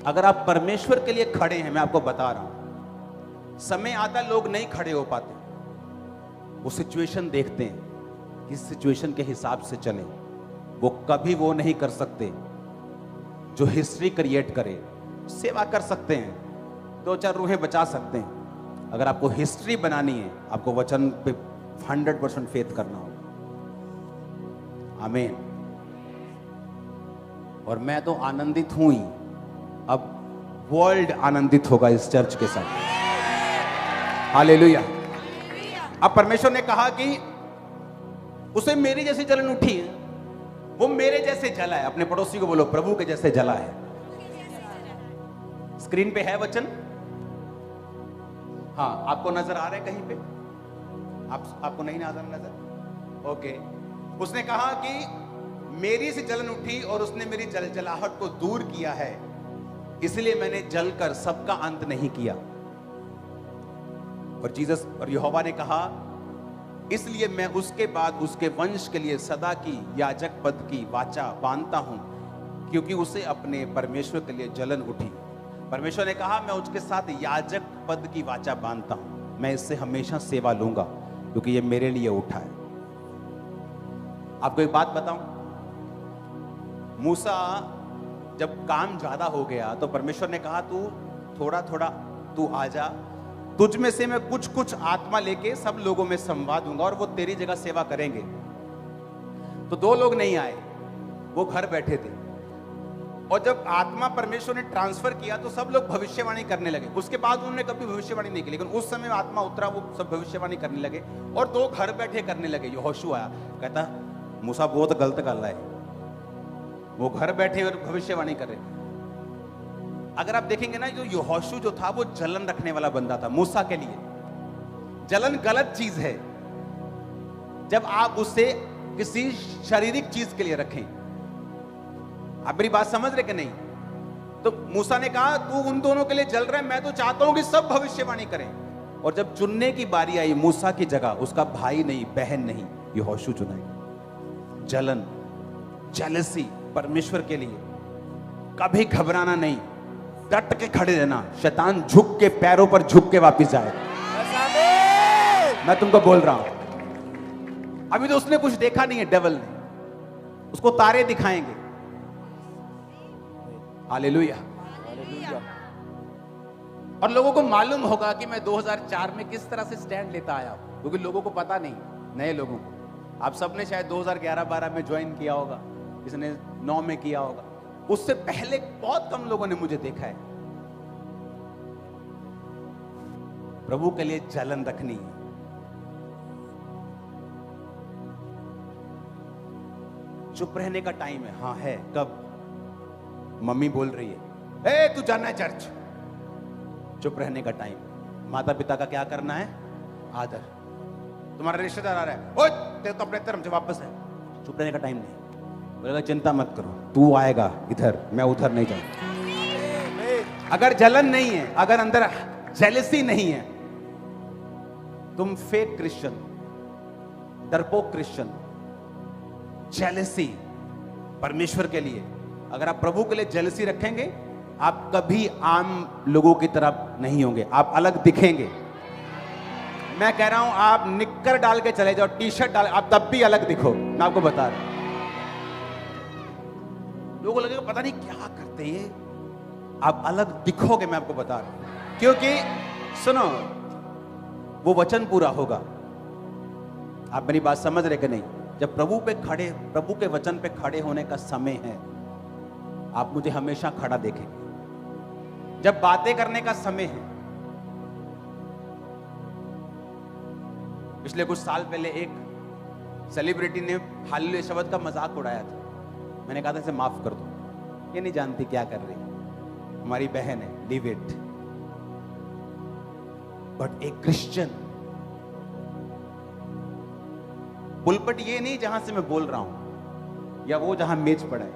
अगर आप परमेश्वर के लिए खड़े हैं, मैं आपको बता रहा हूं, समय आता लोग नहीं खड़े हो पाते, वो सिचुएशन देखते हैं, किस सिचुएशन के हिसाब से चले। वो कभी वो नहीं कर सकते जो हिस्ट्री क्रिएट करे। सेवा कर सकते हैं, 2-4 रूहें बचा सकते हैं। अगर आपको हिस्ट्री बनानी है, आपको वचन पे 100% फेथ करना होगा। आमीन। और मैं तो आनंदित हूं ही, अब वर्ल्ड आनंदित होगा इस चर्च के साथ। हालेलुया। अब परमेश्वर ने कहा कि उसे मेरी जैसी जलन उठी है, वो मेरे जैसे जला है। अपने पड़ोसी को बोलो, प्रभु के जैसे जला है। स्क्रीन पे है वचन, हाँ आपको नजर आ रहा है कहीं पे? आपको नहीं नजर? ओके। उसने कहा कि मेरी से जलन उठी और उसने मेरी जलजलाहट को दूर किया है, इसलिए मैंने जलकर सबका अंत नहीं किया। और जीसस और यहोवा ने कहा, इसलिए मैं उसके बाद उसके वंश के लिए सदा की याजक पद की वाचा बांधता हूं, क्योंकि उसे अपने परमेश्वर के लिए जलन उठी। परमेश्वर ने कहा, मैं उसके साथ याजक पद की वाचा बांधता हूं, मैं इससे हमेशा सेवा लूंगा क्योंकि ये मेरे लिए उठा है। आपको एक बात बताऊं, मूसा जब काम ज्यादा हो गया तो परमेश्वर ने कहा, तू थोड़ा थोड़ा तू आ जा, तुझ में से मैं कुछ कुछ आत्मा लेके सब लोगों में संवाद दूंगा और वो तेरी जगह सेवा करेंगे। तो 2 लोग नहीं आए, वो घर बैठे थे। और जब आत्मा परमेश्वर ने ट्रांसफर किया तो सब लोग भविष्यवाणी करने लगे। उसके बाद उन्होंने कभी भविष्यवाणी नहीं की, लेकिन उस समय आत्मा उतरा, वो सब भविष्यवाणी करने लगे। और 2 घर बैठे करने लगे। यहोशू आया, कहता मूसा बहुत गलत कर रहा है, वो घर बैठे और भविष्यवाणी कर रहे। अगर आप देखेंगे ना, जो यहोशू जो था वो जलन रखने वाला बंदा था मूसा के लिए। जलन गलत चीज है जब आप उसे किसी शारीरिक चीज के लिए रखें। आप मेरी बात समझ रहे कि नहीं? तो मूसा ने कहा, तू उन दोनों के लिए जल रहा है, मैं तो चाहता हूं कि सब भविष्यवाणी करें। और जब चुनने की बारी आई, मूसा की जगह उसका भाई नहीं, बहन नहीं, यहोशू चुना। जलन जेलसी परमेश्वर के लिए, कभी घबराना नहीं, डट के खड़े रहना। शैतान झुक के, पैरों पर झुक के वापिस जाए। मैं तुमको बोल रहा हूं, अभी तो उसने कुछ देखा नहीं है, डेविल ने। उसको तारे दिखाएंगे। हालेलुया। और लोगों को मालूम होगा कि मैं 2004 में किस तरह से स्टैंड लेता आया हूं, क्योंकि लोगों को पता नहीं, नए लोगों को। आप सबने शायद 2011-12 में ज्वाइन किया होगा, किसने 9 में किया होगा। उससे पहले बहुत कम लोगों ने मुझे देखा है। प्रभु के लिए जलन रखनी है। चुप रहने का टाइम है। हाँ है। कब? मम्मी बोल रही है, ए तू जाना है चर्च, चुप रहने का टाइम। माता पिता का क्या करना है? आदर। तुम्हारा रिश्तेदार आ रहा है, ओए तेरे तो अपने धर्म से वापस है, चुप रहने का टाइम नहीं। बोलेगा चिंता मत करो, तू आएगा इधर, मैं उधर नहीं जाऊंगा। अगर जलन नहीं है, अगर अंदर जेलसी नहीं है, तुम फेक क्रिश्चियन, डरपोक क्रिश्चियन। जेलसी परमेश्वर के लिए, अगर आप प्रभु के लिए जेलसी रखेंगे, आप कभी आम लोगों की तरफ नहीं होंगे, आप अलग दिखेंगे। मैं कह रहा हूं, आप निक्कर डाल के चले जाओ, टी शर्ट डाल, आप तब भी अलग दिखो। मैं आपको बता रहा हूं, लोगों को लगेगा पता नहीं क्या करते ये, आप अलग दिखोगे। मैं आपको बता रहा हूं, क्योंकि सुनो, वो वचन पूरा होगा। आप मेरी बात समझ रहे कि नहीं? जब प्रभु पे खड़े, प्रभु के वचन पे खड़े होने का समय है, आप मुझे हमेशा खड़ा देखेंगे। जब बातें करने का समय है, पिछले कुछ साल पहले एक सेलिब्रिटी ने हालेलुया शब्द का मजाक उड़ाया था। मैंने कहा था इसे माफ कर दो, ये नहीं जानती क्या कर रही, हमारी बहन है, लीव इट। बट एक क्रिश्चियन पुलपट ये नहीं जहां से मैं बोल रहा हूं, या वो जहां मेज पड़ा है।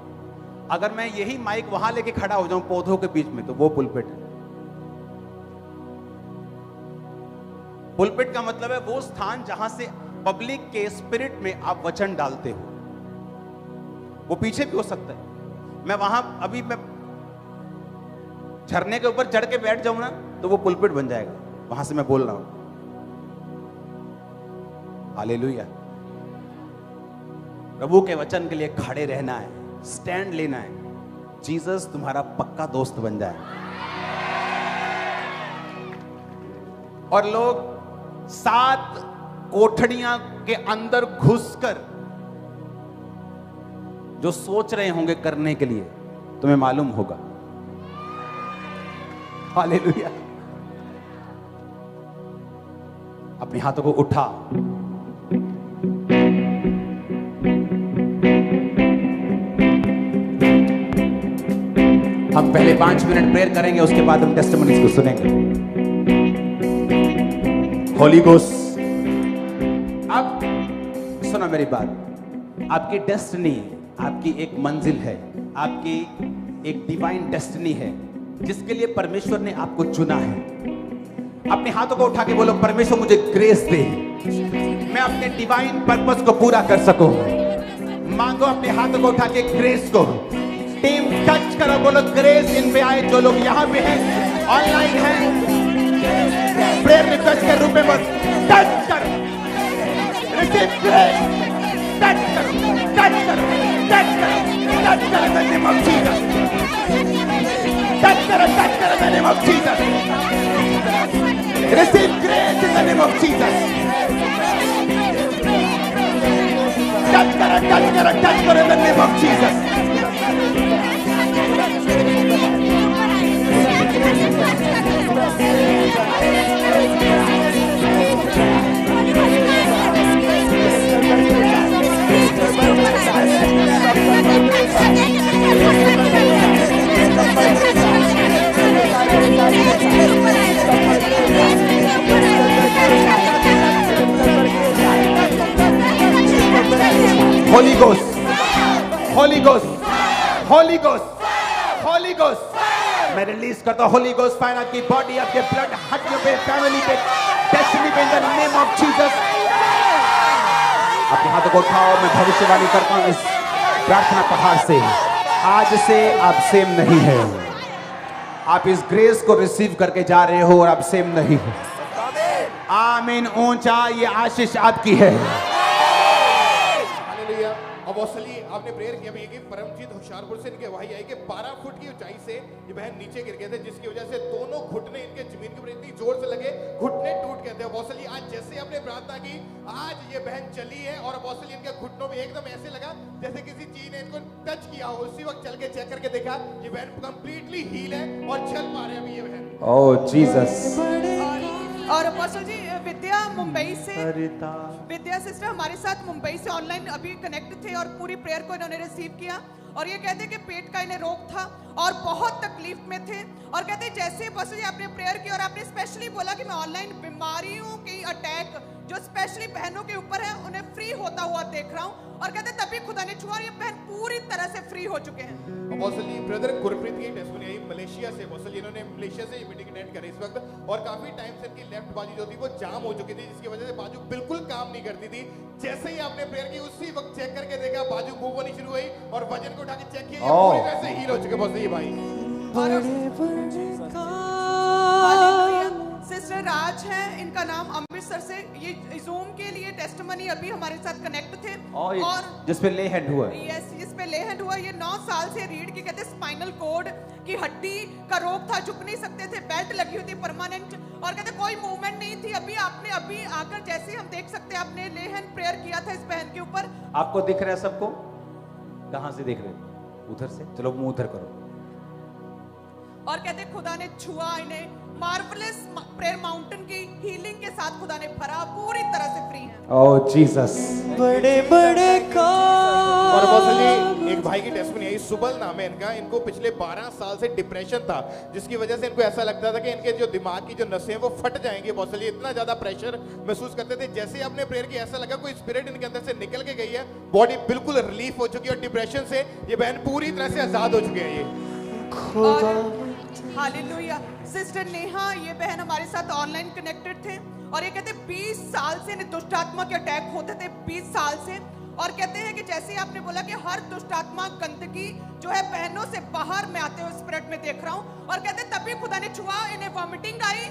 अगर मैं यही माइक वहां लेके खड़ा हो जाऊं पौधों के बीच में, तो वो पुलपिट है। पुलपिट का मतलब है वो स्थान जहां से पब्लिक के स्पिरिट में आप वचन डालते हो। वो पीछे भी हो सकता है। मैं वहां अभी मैं झरने के ऊपर चढ़ के बैठ जाऊं ना, तो वो पुलपिट बन जाएगा, वहां से मैं बोल रहा हूं। हालेलुया। प्रभु के वचन के लिए खड़े रहना है, स्टैंड लेना है। जीसस तुम्हारा पक्का दोस्त बन जाए। और लोग 7 कोठड़ियां के अंदर घुसकर जो सोच रहे होंगे करने के लिए, तुम्हें मालूम होगा। हालेलुया। अपने हाथों को उठा, हम पहले 5 मिनट प्रेयर करेंगे, उसके बाद हम टेस्टिमनीज को सुनेंगे। होली गोस्ट। अब सुनो मेरी बात, आपकी डेस्टिनी, आपकी एक मंजिल है, आपकी एक डिवाइन डेस्टिनी है, जिसके लिए परमेश्वर ने आपको चुना है। अपने हाथों को उठा के बोलो, परमेश्वर मुझे ग्रेस दे, मैं अपने डिवाइन पर्पस को पूरा कर सकूं। मांगो अपने हाथों को उठा के ग्रेस को। टीम टच करो, बोलो ग्रेस इन पे आए। जो लोग यहाँ पे हैं, ऑनलाइन हैं, प्रेयर रिक्वेस्ट के रूप में बस टच करो, रिसीव ग्रेस, टच करो, टच करो, टच करो, टच करो in the name of Jesus, touch करो in the name of Jesus, receive grace in the name of Jesus, touch करो, टच करो, टच करो in the name of Jesus. Holy Ghost, Holy Ghost, Holy Ghost, Holy Ghost, मैं release करता हूं Holy Ghost fire आपकी body, आपके blood, हड्डियों पे, फैमिली पे, डेस्टिनी पे, इन द नेम ऑफ जीसस। अपने हाथों को उठाओ, मैं भविष्यवाणी करता हूं इस प्रार्थना पहाड़ से, आज से आप सेम नहीं है। आप इस ग्रेस को रिसीव करके जा रहे हो और आप सेम नहीं हो। आमीन। ऊंचा ये आशीष आपकी है। हालेलुया। अब असली आपने प्रेयर किया भी कि परमजीत होशियारपुर से इनके भाई आई कि 12 फुट की ऊंचाई से ये बहन नीचे गिर गए थे, जिसकी वजह से दोनों घुटने इनके जमीन के ऊपर इतनी जोर से लगे, घुटने टूट गए थे। अपोस्टली आज जैसे आपने प्रार्थना की, आज ये बहन चली है और अपोस्टली इनके घुटनों में एकदम ऐसे लगा जैसे किसी चीज ने इनको टच किया हो। उसी वक्त चल के चेक करके देखा, ये बहन कंप्लीटली हील है और चल पा रहे हैं अभी ये बहन। ओह जीसस। और अपोस्टल जी विद्या मुंबई से, विद्या सिस्टर हमारे साथ मुंबई से ऑनलाइन अभी कनेक्ट थे और पूरी प्रेयर को इन्होंने रिसीव किया और ये कहते हैं कि पेट का इन्हें रोग था और बहुत तकलीफ में थे और कहते हैं जैसे अपोस्टल जी आपने प्रेयर की और आपने स्पेशली बोला कि मैं ऑनलाइन बीमारियों की अटैक जो स्पेशली बहनों के ऊपर है उन्हें फ्री होता हुआ देख रहा हूँ और कहते हैं तभी खुदा ने छुआ और ये बहन पूरी तरह से फ्री हो चुके हैं। अपोस्टली ब्रदर गुरप्रीत की टेस्टिमनी आई मलेशिया से। अपोस्टली इन्होंने मलेशिया से ये मीटिंग अटेंड करी इस वक्त और काफी टाइम से इनकी लेफ्ट बाजू जो थी वो जाम हो चुकी थी, जिसकी वजह से बाजू बिल्कुल काम नहीं करती थी। जैसे ही आपने प्रेयर की उसी वक्त चेक करके देखा, बाजू मूव होनी शुरू हुई और वजन को उठा के चेक किया, ये पूरी तरह से हील हो चुके अपोस्टली भाई। सिस्टर राज है, इनका नाम अमृतसर से, ये जूम के लिए टेस्टिमनी अभी हमारे साथ कनेक्ट थे और जिस पे ले हैंड हुआ। यस, जिस पे ले हैंड हुआ। ये 9 साल से रीढ़ की कहते स्पाइनल कॉर्ड की हड्डी का रोग था, झुक नहीं सकते थे, बेल्ट लगी हुई थी परमानेंट और कहते कोई मूवमेंट नहीं थी। अभी आकर जैसे हम देख सकते हैं आपने ले हैंड प्रेयर किया था इस बहन के ऊपर। आपको दिख रहा है सबको? कहां से दिख रहे? उधर से। चलो मुंह उधर करो। और कहते खुदा ने छुआ इन्हें, मार्वलस प्रेयर माउंटेन की हीलिंग के साथ खुदा ने भरा, पूरी तरह से फ्री है। ओह जीसस। बड़े बड़े काम। और अपोस्टली एक भाई की टेस्टिमनी आई, सुबल नाम है इनका। इनको पिछले 12 साल से डिप्रेशन था, जिसकी वजह से इनको ऐसा लगता था कि इनके जो दिमाग की जो नसें हैं वो फट जाएंगी। अपोस्टली इतना ज्यादा प्रेशर महसूस करते थे। जैसे ही आपने प्रेयर की, ऐसा लगा कोई स्पिरिट इनके अंदर से निकल के गई है, बॉडी बिल्कुल रिलीफ हो चुकी है और डिप्रेशन से ये बहन पूरी तरह से आजाद हो चुके हैं ये। हालेलुया। सिस्टर नेहा, ये बहन हमारे साथ ऑनलाइन कनेक्टेड थे और ये कहते 20 साल से इन्हें दुष्ट आत्मा के अटैक होते थे, 20 साल से। और कहते हैं कि जैसे आपने बोला कि हर दुष्ट आत्मा गंदगी जो है बहनों से बाहर में आते हुए स्पिरिट में देख रहा हूँ और कहते तभी खुदा ने छुआ, इन्हें वॉमिटिंग आई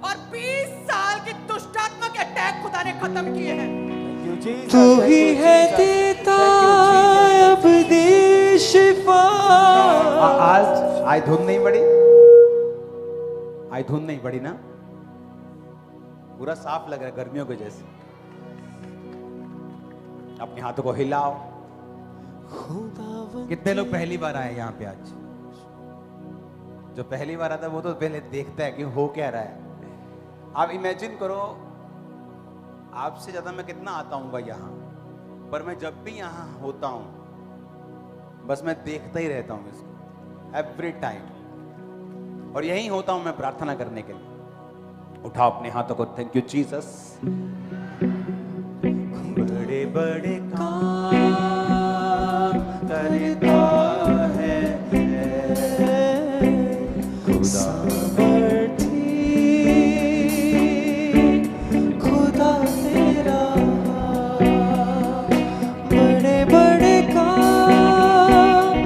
और 20 साल की दुष्ट आत्मा के अटैक खुदा ने खत्म किए हैं। तू ही है देता अब दे शिफा। आज धुंध नहीं पड़ी? आज धुंध नहीं पड़ी ना? पूरा साफ लग रहा है गर्मियों के जैसे। अपने हाथों को हिलाओ। कितने लोग पहली बार आए यहाँ पे आज? जो पहली बार आता है वो तो पहले देखता है कि हो क्या रहा है। आप इमेजिन करो, आपसे ज्यादा मैं कितना आता हूँ यहाँ, पर मैं जब भी यहाँ होता हूँ बस मैं देखता ही रहता हूँ इसको एवरी टाइम। और यही होता हूं मैं प्रार्थना करने के लिए। उठाओ अपने हाथों को। Thank you Jesus. बड़े बड़े काम करता है खुदा। खुदा तेरा बड़े बड़े काम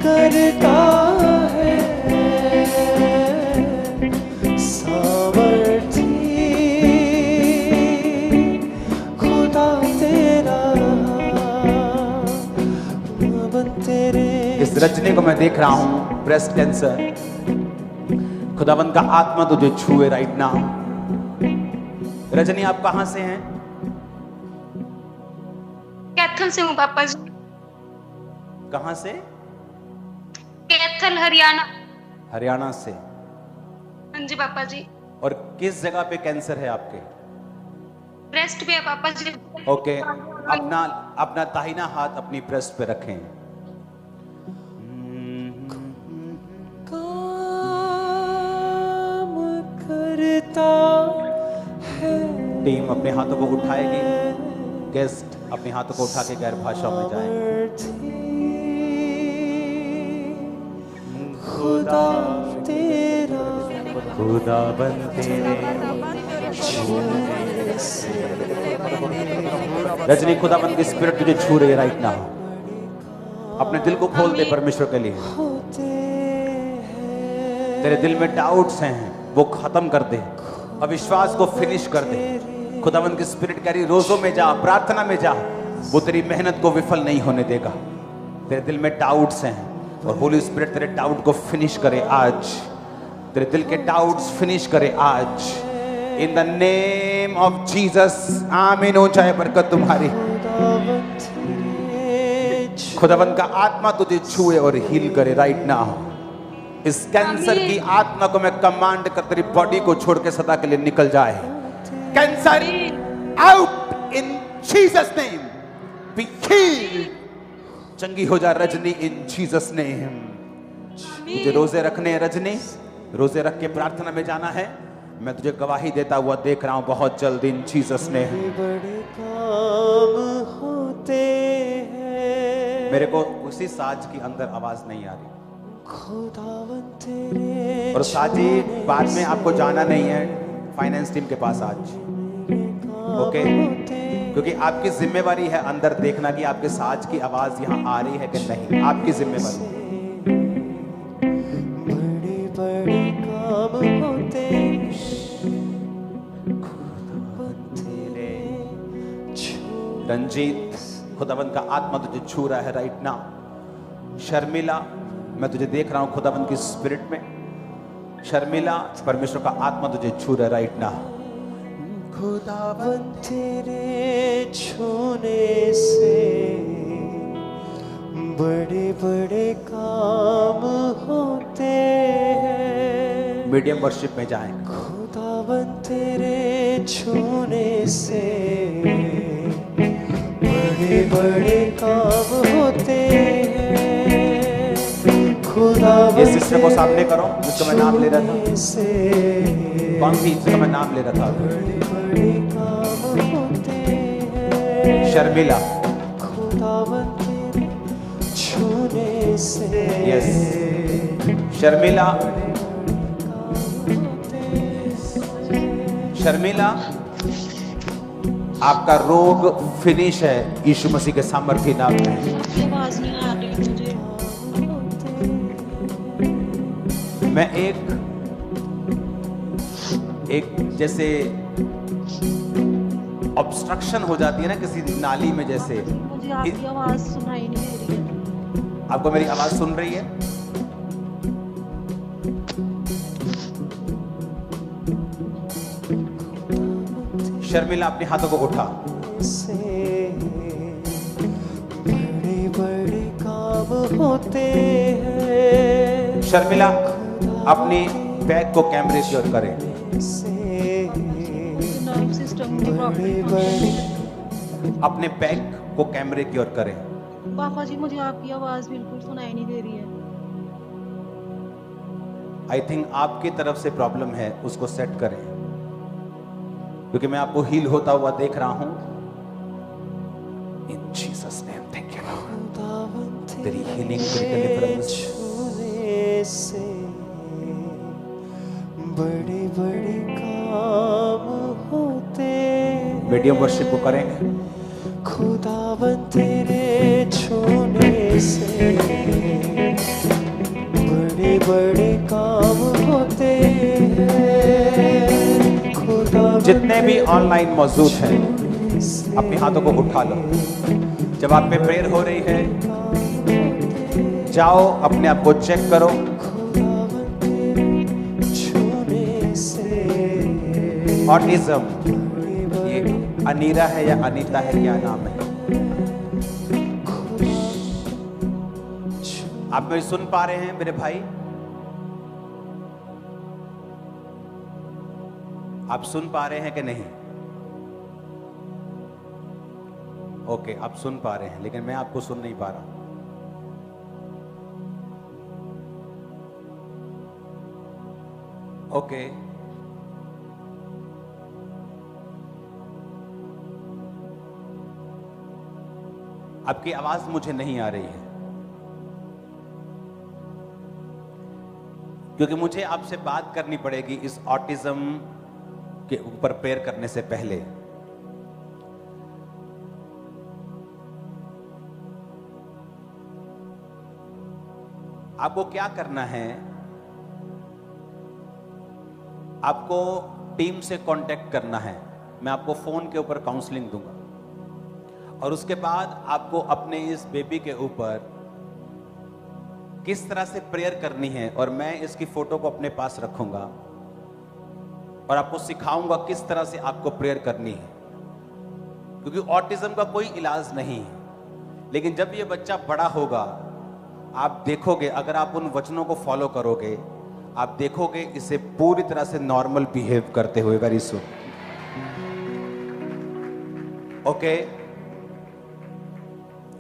करता है, सामर्थी खुदा तेरा तेरे। इस रचने को मैं देख रहा हूं, ब्रेस्ट कैंसर। खुदावंद का आत्मा तुझे छुए राइट नाउ। रजनी, आप कहां से हैं? कैथल से हूँ पापा जी। कहां से? कैथल हरियाणा। हरियाणा से। हाँ जी पापा जी। और किस जगह पे कैंसर है आपके? ब्रेस्ट पे है पापा जी। ओके, अपना दाहिना हाथ अपनी ब्रेस्ट पे रखें। काम करता है। टीम अपने हाथों को उठाएगी। गेस्ट अपने हाथों को उठा के गैर भाषा में जाएंगे। खुदा तेरा खुदा बनते रजनी, खुदा बन की स्पिरिट तुझे छू रही है राइट नाउ। अपने दिल को खोल दे परमेश्वर के लिए। होते हैं। तेरे दिल में डाउट्स हैं, वो खत्म कर दे, अविश्वास को फिनिश कर दे। खुदावंद की स्पिरिट कह रही रोजों में जा, प्रार्थना में जा, वो तेरी मेहनत को विफल नहीं होने देगा। तेरे दिल में डाउट्स हैं और होली स्पिरिट तेरे डाउट को फिनिश करे आज, तेरे दिल के डाउट्स फिनिश करे आज, इन द नेम ऑफ जीसस। आमीन हो जाए बरकत तुम्हारी। खुदावंद का आत्मा तुझे छुए और हील करे राइट नाउ। इस कैंसर की आत्मा को मैं कमांड कर तेरी बॉडी को छोड़ के सदा के लिए निकल जाए। Cancer out in Jesus name, be healed. चंगी हो जा रजनी इन जीसस नेम। मुझे रोजे रखने हैं रजनी, रोजे रख के प्रार्थना में जाना है। मैं तुझे गवाही देता हुआ देख रहा हूं बहुत जल्द इन जीसस नेम। बड़े काम होते हैं। मेरे को उसी साज की अंदर आवाज नहीं आ रही। खुदावन तेरे और साजी बाद में आपको जाना नहीं है फाइनेंस टीम के पास आज, ओके? क्योंकि आपकी जिम्मेवारी है अंदर देखना कि आपके साज की आवाज यहाँ आ रही है कि नहीं, आपकी जिम्मेवारी। बड़े बड़े काम होते हैं। खुदावन तेरे रंजीत, खुदावंद का आत्मा तुझे छू रहा है राइट नाउ। शर्मिला, मैं तुझे देख रहा हूं खुदावंद की स्पिरिट में। शर्मिला, परमेश्वर का आत्मा तुझे छू रहा है राइट नाउ। खुदावन तेरे छूने से बड़े बड़े काम होते हैं। मीडियम वर्शिप में जाएं। खुदावन तेरे छूने से बड़े बड़े काम होते हैं। खुदावन ये सिस्टर को सामने करो जिसका मैं नाम ले रहा था। से कौन थी जिसका मैं नाम ले रहा था? बड़े काम होते हैं। शर्मिला, खुदावन तेरे छूने से यस। शर्मिला, शर्मिला, आपका रोग फिनिश है यीशु मसीह के सामर्थ्य नाम में। आवाज नहीं आ रही मुझे। मैं एक जैसे ऑब्स्ट्रक्शन हो जाती है ना किसी नाली में, जैसे मुझे आपकी आवाज सुनाई नहीं दे रही है। आपको मेरी आवाज सुन रही है? शर्मिला, अपने हाथों को उठा। से बड़े बड़े काम होते हैं। शर्मिला, अपनी बैग को कैमरे की ओर करें। नर्व सिस्टम में बड़े प्रॉब्लम। बड़े अपने बैग को कैमरे की ओर करें। पापा जी, मुझे आपकी आवाज बिल्कुल सुनाई नहीं दे रही है। आई थिंक आपकी तरफ से प्रॉब्लम है, उसको सेट करें, क्योंकि मैं आपको हील होता हुआ देख रहा हूं। इन Jesus name, thank you Lord. तेरी हीलिंग, तेरी डिलीवरेंस। छूने से बड़े बड़े काम होते हैं। मीडियम वर्शिप को करेंगे। खुदावन तेरे छूने से बड़े बड़े काम होते हैं। खुदावन जितने भी ऑनलाइन मौजूद हैं, अपने हाथों को उठा लो। जब आप में प्रेयर हो रही है, जाओ अपने आप को चेक करो। छूने से ऑटिज्म, ये अनीरा है या अनीता है, क्या नाम है? आप मेरी सुन पा रहे हैं मेरे भाई? आप सुन पा रहे हैं कि नहीं? ओके, आप सुन पा रहे हैं, लेकिन मैं आपको सुन नहीं पा रहा हूं। ओके, आपकी आवाज मुझे नहीं आ रही है, क्योंकि मुझे आपसे बात करनी पड़ेगी इस ऑटिज्म के ऊपर प्रेयर करने से पहले। आपको क्या करना है, आपको टीम से कांटेक्ट करना है। मैं आपको फोन के ऊपर काउंसलिंग दूंगा और उसके बाद आपको अपने इस बेबी के ऊपर किस तरह से प्रेयर करनी है, और मैं इसकी फोटो को अपने पास रखूंगा और आपको सिखाऊंगा किस तरह से आपको प्रेयर करनी है, क्योंकि ऑटिज्म का कोई इलाज नहीं है। लेकिन जब ये बच्चा बड़ा होगा, आप देखोगे, अगर आप उन वचनों को फॉलो करोगे, आप देखोगे इसे पूरी तरह से नॉर्मल बिहेव करते हुए वेरी सून। ओके,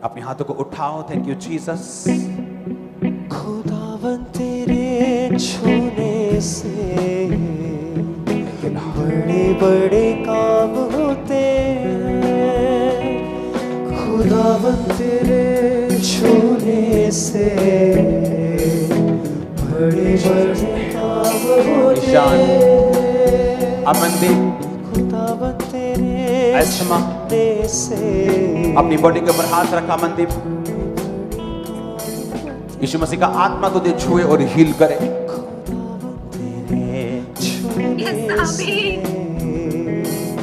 अपने हाथों को उठाओ। Thank you Jesus. खुदावन तेरे छूने से बड़े बड़े काम होते हैं। खुदावन तेरे छूने से बड़े बड़े काम होते हैं। अमनदीप, खुदावन तेरे ऐसमा, छूने से अपनी बॉडी के ऊपर हाथ रखा। अमनदीप, यीशु मसीह का आत्मा तुझे छुए और हील करे।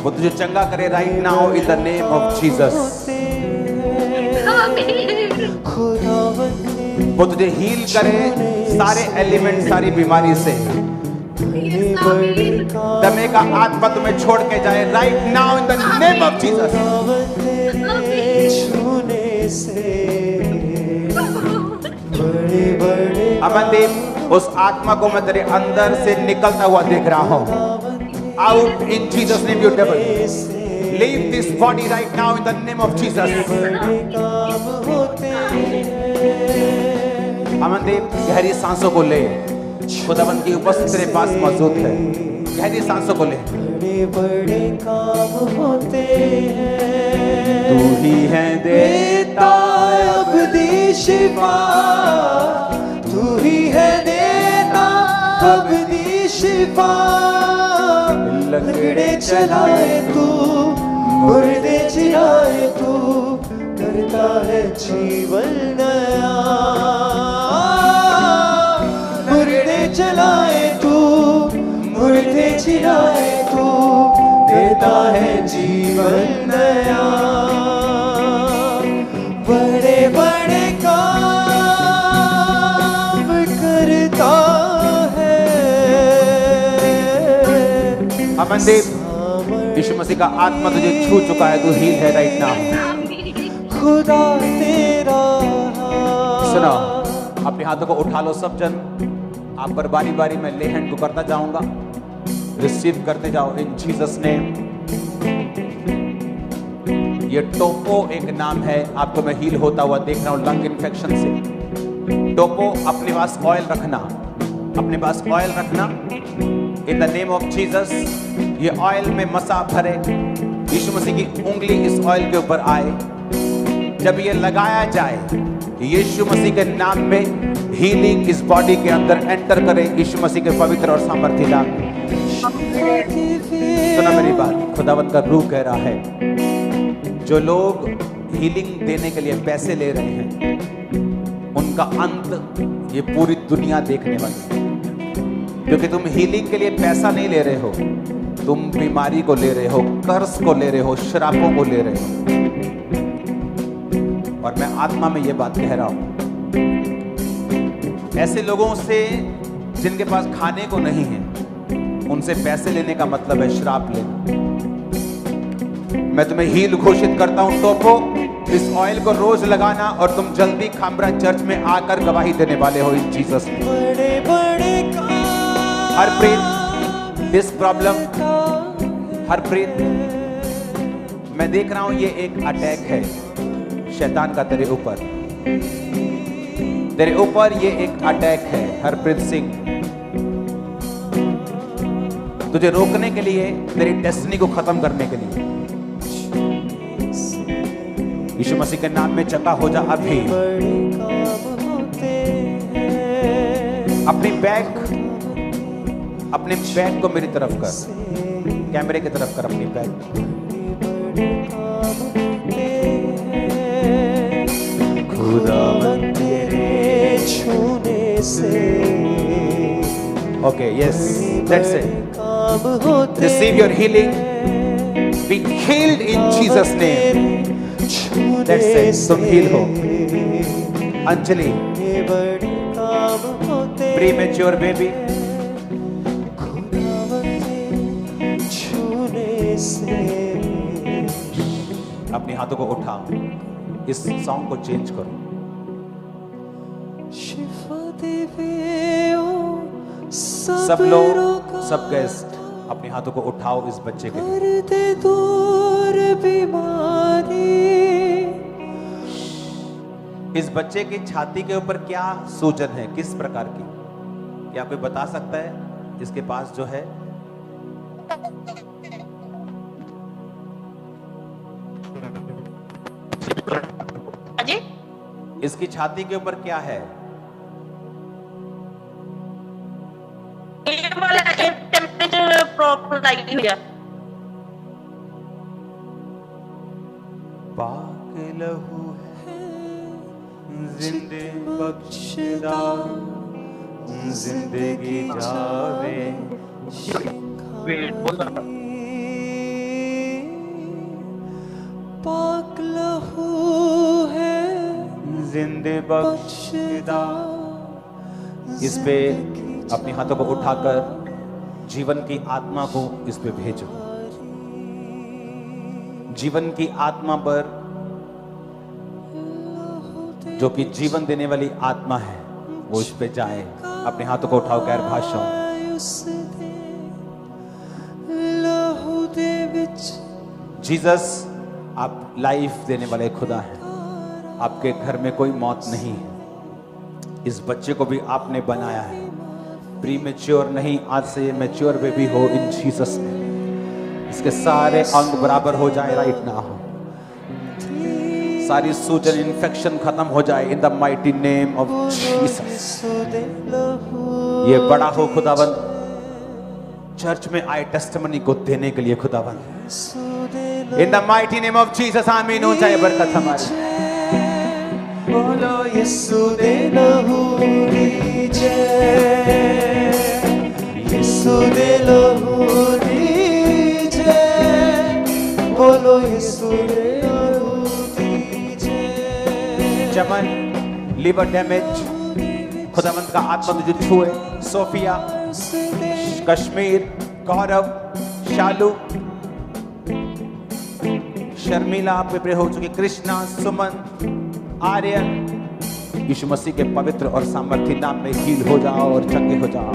वो तुझे चंगा करे right now in the name of Jesus. वो तुझे हील करे सारे एलिमेंट, सारी बीमारी से। दमे का आत्मा तुम्हें छोड़ के जाए right now in the name of Jesus. Amandeep, उस आत्मा को मैं तेरे अंदर से निकलता हुआ देख रहा हूं। Out in Jesus name you devil, leave this body right now in the name of Jesus. Amandeep, गहरी सांसों को ले, खुदावंद की उपस्थिति तेरे पास मौजूद है। गहरी सांसों को ले। बड़े बड़े काम होते हैं। तू ही है देता अब्दी शिफा, तू ही है देता अब्दी शिफा। लंगड़े चलाए तू, मुर्दे जिलाए तू, करता है जीवन नया। मुर्दे चलाए तू, मुर्दे जिलाए तू, देता है जीवन नया। बड़े बड़े काम करता है। अमनदीप, यीशु मसीह का आत्मा तुझे छू चुका है, तू हील है राइट नाउ। खुदा तेरा सुनो, अपने हाथों को उठा लो सब जन। आप पर बारी बारी मैं ले हैंड को करता जाऊंगा, रिसीव करते जाओ इन जीसस नेम। ये टोपो एक नाम है, आपको मैं हील होता हुआ देख रहा हूं लंग इन्फेक्शन से। टोपो, अपने पास ऑयल रखना, अपने पास ऑयल रखना इन द नेम ऑफ जीसस। ये ऑयल में मसा भरे, यीशु मसीह की उंगली इस ऑयल के ऊपर आए। जब ये लगाया जाए, यीशु मसीह के नाम में हीलिंग इस बॉडी के अंदर एंटर करे, यीशु मसीह के पवित्र और सामर्थ्य नाम। सुना मेरी बात, खुदावंद का रूह कह रहा है, जो लोग हीलिंग देने के लिए पैसे ले रहे हैं, उनका अंत ये पूरी दुनिया देखने वाली है। क्योंकि तुम हीलिंग के लिए पैसा नहीं ले रहे हो, तुम बीमारी को ले रहे हो, कर्ज को ले रहे हो, श्रापों को ले रहे हो। और मैं आत्मा में ये बात कह रहा हूं, ऐसे लोगों से जिनके पास खाने को नहीं है, उनसे पैसे लेने का मतलब है श्राप लेना। मैं तुम्हें हील घोषित करता हूं। टोपो, इस ऑयल को रोज लगाना और तुम जल्दी खामरा चर्च में आकर गवाही देने वाले हो इन जीसस में। बड़े बड़े हरप्रीत, दिस प्रॉब्लम, हरप्रीत, मैं देख रहा हूं ये एक अटैक है शैतान का तेरे ऊपर। तेरे ऊपर ये एक अटैक है हरप्रीत सिंह, तुझे रोकने के लिए, तेरी डेस्टिनी को खत्म करने के लिए। यीशु मसीह के नाम में चंगा हो जा अभी। अपने बैग को मेरी तरफ कर, कैमरे की तरफ कर अपनी बैग। खुदावंद तेरे छूने से Okay, yes, that's it. काम होते Receive your healing. Be healed in Jesus' name. That's it. तुम heal हो. अंजलि, बड़े काम होते premature baby. खुदावंदे छूने से अपने हाथों को उठाओ. इस सॉन्ग को चेंज करो. शिफा देवे ओ सब लोग, सब गेस्ट अपने हाथों को उठाओ इस बच्चे के लिए. कर दे दूर बीमारी इस बच्चे की छाती के ऊपर क्या सूजन है, किस प्रकार की? क्या कोई बता सकता है? इसके पास जो है जी इसकी छाती के ऊपर क्या है? ये वाला टेम्परेचर प्रॉब्लम आई है. पाक लहू है जिंदे बख्शदा, जिंदगी जावे. पाक लहू है जिंदे बख्शदा. इस पे अपने हाथों को उठाकर जीवन की आत्मा को इस पे भेजो. जीवन की आत्मा पर, जो कि जीवन देने वाली आत्मा है, वो इस पे जाए. अपने हाथों को उठाओ गैर भाषाओं. जीसस, आप लाइफ देने वाले खुदा हैं. आपके घर में कोई मौत नहीं है. इस बच्चे को भी आपने बनाया है. प्रीमेच्योर नहीं, आज से ये मैच्योर बेबी हो इन जीसस ने. इसके सारे अंग बराबर हो जाए राइट नाउ. सारी सूजन, इन्फेक्शन खत्म हो जाए in the mighty name of Jesus. ये बड़ा हो खुदावंद, चर्च में आए टेस्टिमनी को देने के लिए खुदावंद. In the mighty name of Jesus आमीन. हो जाए बरकत हमारी. बोलो यीशु दे लहू दी जय, यीशु दे लहू दी जय, बोलो यीशु दे लहू दी जय. चमन, लिवर डैमेज, खुदावंत का आत्मा तुझे छुए. सोफिया, कश्मीर, गौरव, शालू, शर्मिला आप पे प्रे हो चुकी. कृष्णा, सुमन, आर्यन, यीशु मसीह के पवित्र और सामर्थ्य नाम में हील हो जाओ और चंगे हो जाओ.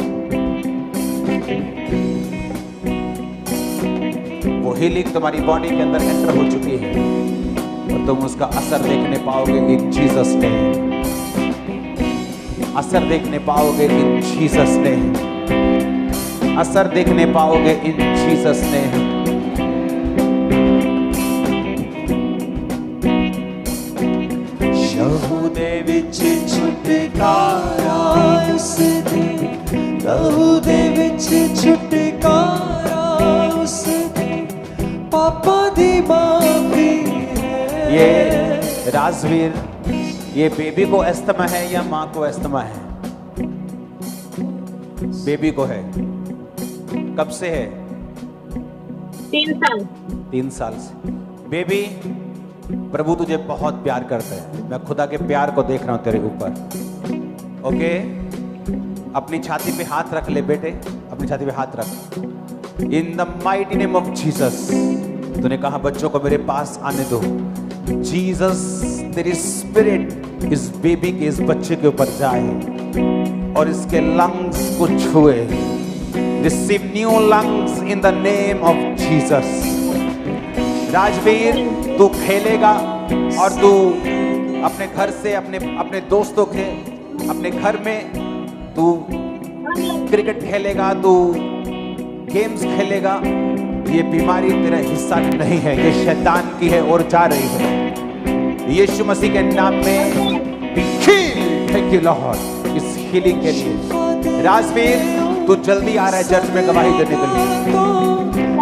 वो हीलिंग तुम्हारी बॉडी के अंदर एंटर हो चुकी है और तुम उसका असर देखने पाओगे इन जीसस ने. असर देखने पाओगे इन जीसस ने. असर देखने पाओगे इन जीसस ने. लहू दे विच छुटकारा उस दे, लहू दे विच छुटकारा उस दे, पापा दी माफी है. ये राजवीर, ये बेबी को अस्थमा है या माँ को अस्थमा है? बेबी को है. कब से है? 3 साल. 3 साल से. बेबी, प्रभु तुझे बहुत प्यार करता है. मैं खुदा के प्यार को देख रहा हूं तेरे ऊपर. ओके, अपनी छाती पे हाथ रख ले बेटे. अपनी छाती पे हाथ रख. In the mighty name of Jesus. तूने कहा बच्चों को मेरे पास आने दो. जीसस, तेरी स्पिरिट इस बेबी के, इस बच्चे के ऊपर जाए और इसके लंग्स को छुए. Receive new lungs in the name of Jesus. Rajveer, तू खेलेगा और तू अपने घर से, अपने दोस्तों के, अपने घर में तू क्रिकेट खेलेगा, तू गेम्स खेलेगा. ये बीमारी तेरा हिस्सा नहीं है, ये शैतान की है और जा रही है. यीशु मसीह के नाम में be healed. Thank you Lord इस हीलिंग के लिए. राजवीर, तू जल्दी आ रहा है चर्च में गवाही देने के लिए.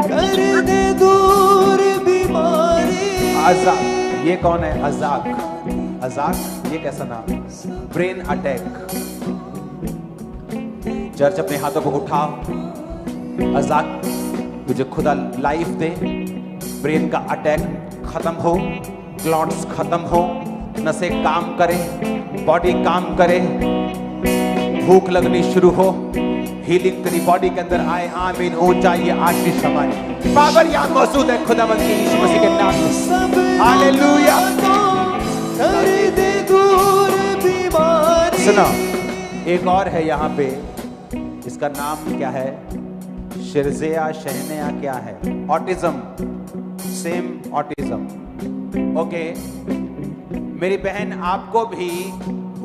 कर दे दूर बीमारी. अजाक, ये कौन है? अजाक. अजाक, ये कैसा नाम? Brain attack. चर्च अपने हाथों को उठाओ। अजाक तुझे खुदा लाइफ दे, ब्रेन का अटैक खत्म हो, क्लॉट्स खत्म हो, नसें काम करे, बॉडी काम करे, भूख लगनी शुरू हो, हीलिंग तेरी बॉडी के अंदर आए। आमीन। ऊंचा ये आशीष हमारी पावर यहाँ मौजूद है खुदावंद की यीशु मसीह के नाम में। हालेलुया। सुनो, एक और है यहाँ पे, इसका नाम क्या है? शिरजिया शहनिया क्या है? Autism, same autism. ओके, मेरी बहन आपको भी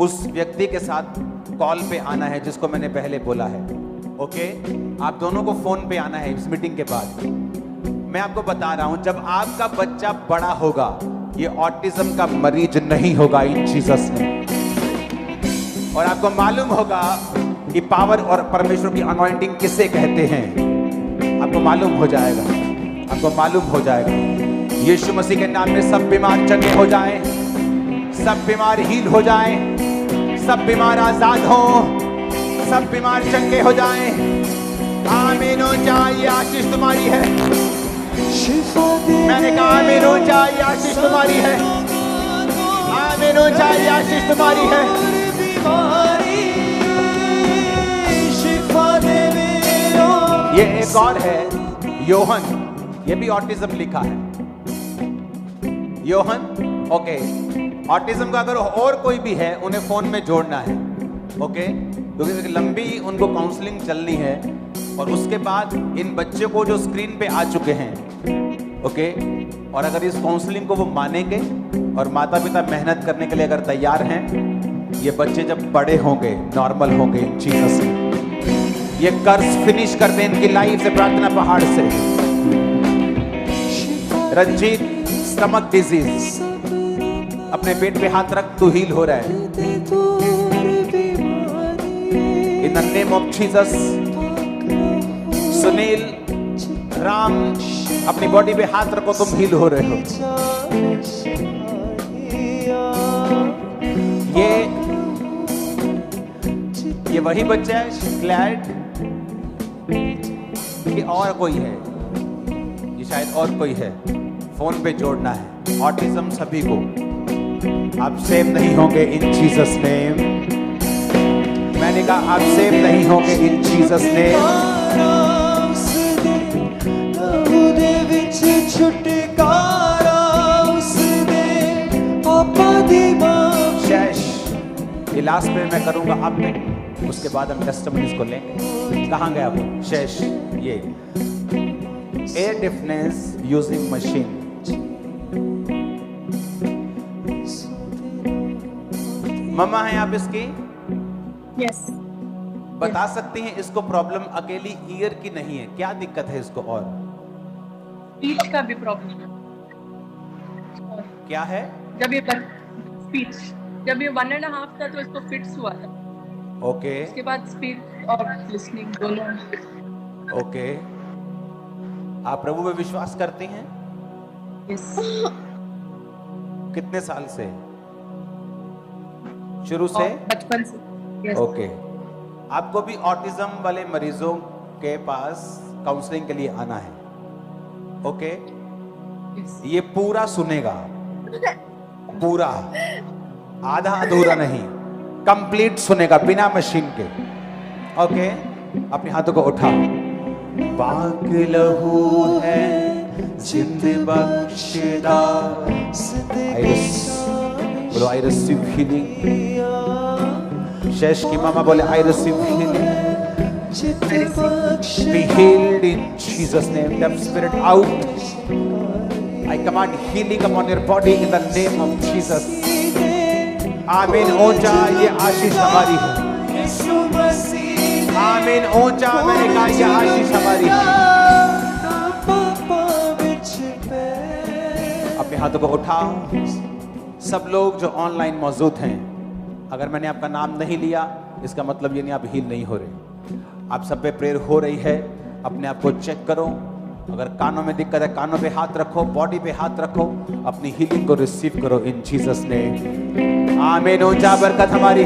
उस व्यक्ति के साथ कॉल पे आना है जिसको मैंने पहले बोला है। ओके, आप दोनों को फोन पे आना है इस मीटिंग के बाद। मैं आपको बता रहा हूं, जब आपका बच्चा बड़ा होगा ये ऑटिज्म का मरीज नहीं होगा इन जीसस ने। और आपको मालूम होगा कि पावर और परमेश्वर की अनॉइंटिंग किसे कहते हैं। आपको मालूम हो जाएगा, आपको मालूम हो जाएगा। यीशु मसीह के नाम में सब बीमार चंगे हो जाएं, सब बीमार हील हो जाएं, सब बीमार आजाद हो, सब बीमार चंगे हो जाएं। आमीन। ऊंचा ये आशीष तुम्हारी है। मैंने कहा आमीन। ऊंचा ये आशीष तुम्हारी है। आमीन। ऊंचा ये आशीष तुम्हारी है। ये एक और है, योहन, ये भी ऑटिज्म लिखा है। योहन, ओके। ऑटिज्म का अगर और कोई भी है उन्हें फोन में जोड़ना है। ओके, क्योंकि लंबी उनको काउंसलिंग चलनी है और उसके बाद इन बच्चों को जो स्क्रीन पे आ चुके हैं, ओके, और अगर इस काउंसलिंग को वो मानेंगे और माता पिता मेहनत करने के लिए अगर तैयार हैं, ये बच्चे जब बड़े होंगे नॉर्मल होंगे इन चीजों से। ये कर्ज फिनिश कर दें इनकी लाइफ से। प्रार्थना पहाड़ से। रंजीत, स्टमक डिजीज, अपने पेट पे हाथ रख, तू हील हो रहा है in the name of Jesus. Sunil, Ram, अपनी बॉडी पे हाथ रखो, तुम हील हो रहे हो। ये वही बच्चा है ग्लैड कि और कोई है? ये शायद और कोई है। फोन पे जोड़ना है। ऑटिज्म सभी को, आप सेव नहीं होंगे इन जीसस नेम। मैंने कहा आप सेव नहीं होंगे इन जीसस नेम। शैश, ये लास्ट में मैं करूंगा आप में, उसके बाद हम टेस्टिमनीज को लेंगे। कहाँ गया वो शैश? ये एयर डिफनेस यूजिंग मशीन। मम्मा है आप इसकी? यस। बता सकती हैं इसको प्रॉब्लम अकेली ईयर की नहीं है, क्या दिक्कत है इसको? और स्पीच का भी प्रॉब्लम है। क्या है? जब ये स्पीच, जब ये 1.5 था तो इसको फिट्स हुआ था। ओके। उसके बाद स्पीच और लिसनिंग दोनों। ओके। आप प्रभु में विश्वास करती हैं? यस। कितने साल से? शुरू से? बचपन से। यस। ओके। आपको भी ऑटिज्म वाले मरीजों के पास काउंसलिंग के लिए आना है। ओके। ये पूरा सुनेगा, पूरा, आधा अधूरा नहीं, कंप्लीट सुनेगा बिना मशीन के। ओके, अपने हाथों को उठाओ। पाक लहू है जिंद बख्शदा, बोलो आई रिसीव हीलिंग। शेष की मामा बोले I receive healing. Be healed in Jesus' name. Deaf spirit out. I command healing upon your body in the name of Jesus. आमीन। ऊंचा ये आशीष हमारी है। आमीन। ऊंचा मैंने कहा ये आशीष हमारी है। अपने हाथों को उठाओ। सब लोग जो ऑनलाइन मौजूद हैं, अगर मैंने आपका नाम नहीं लिया इसका मतलब ये नहीं आप हील नहीं हो रहे। आप सब पे प्रेयर हो रही है। अपने आप को चेक करो। अगर कानों में दिक्कत है कानों पे हाथ रखो, बॉडी पे हाथ रखो, अपनी हीलिंग को रिसीव करो इन जीसस नेम। आमीन। ऊंचा बरकत हमारी।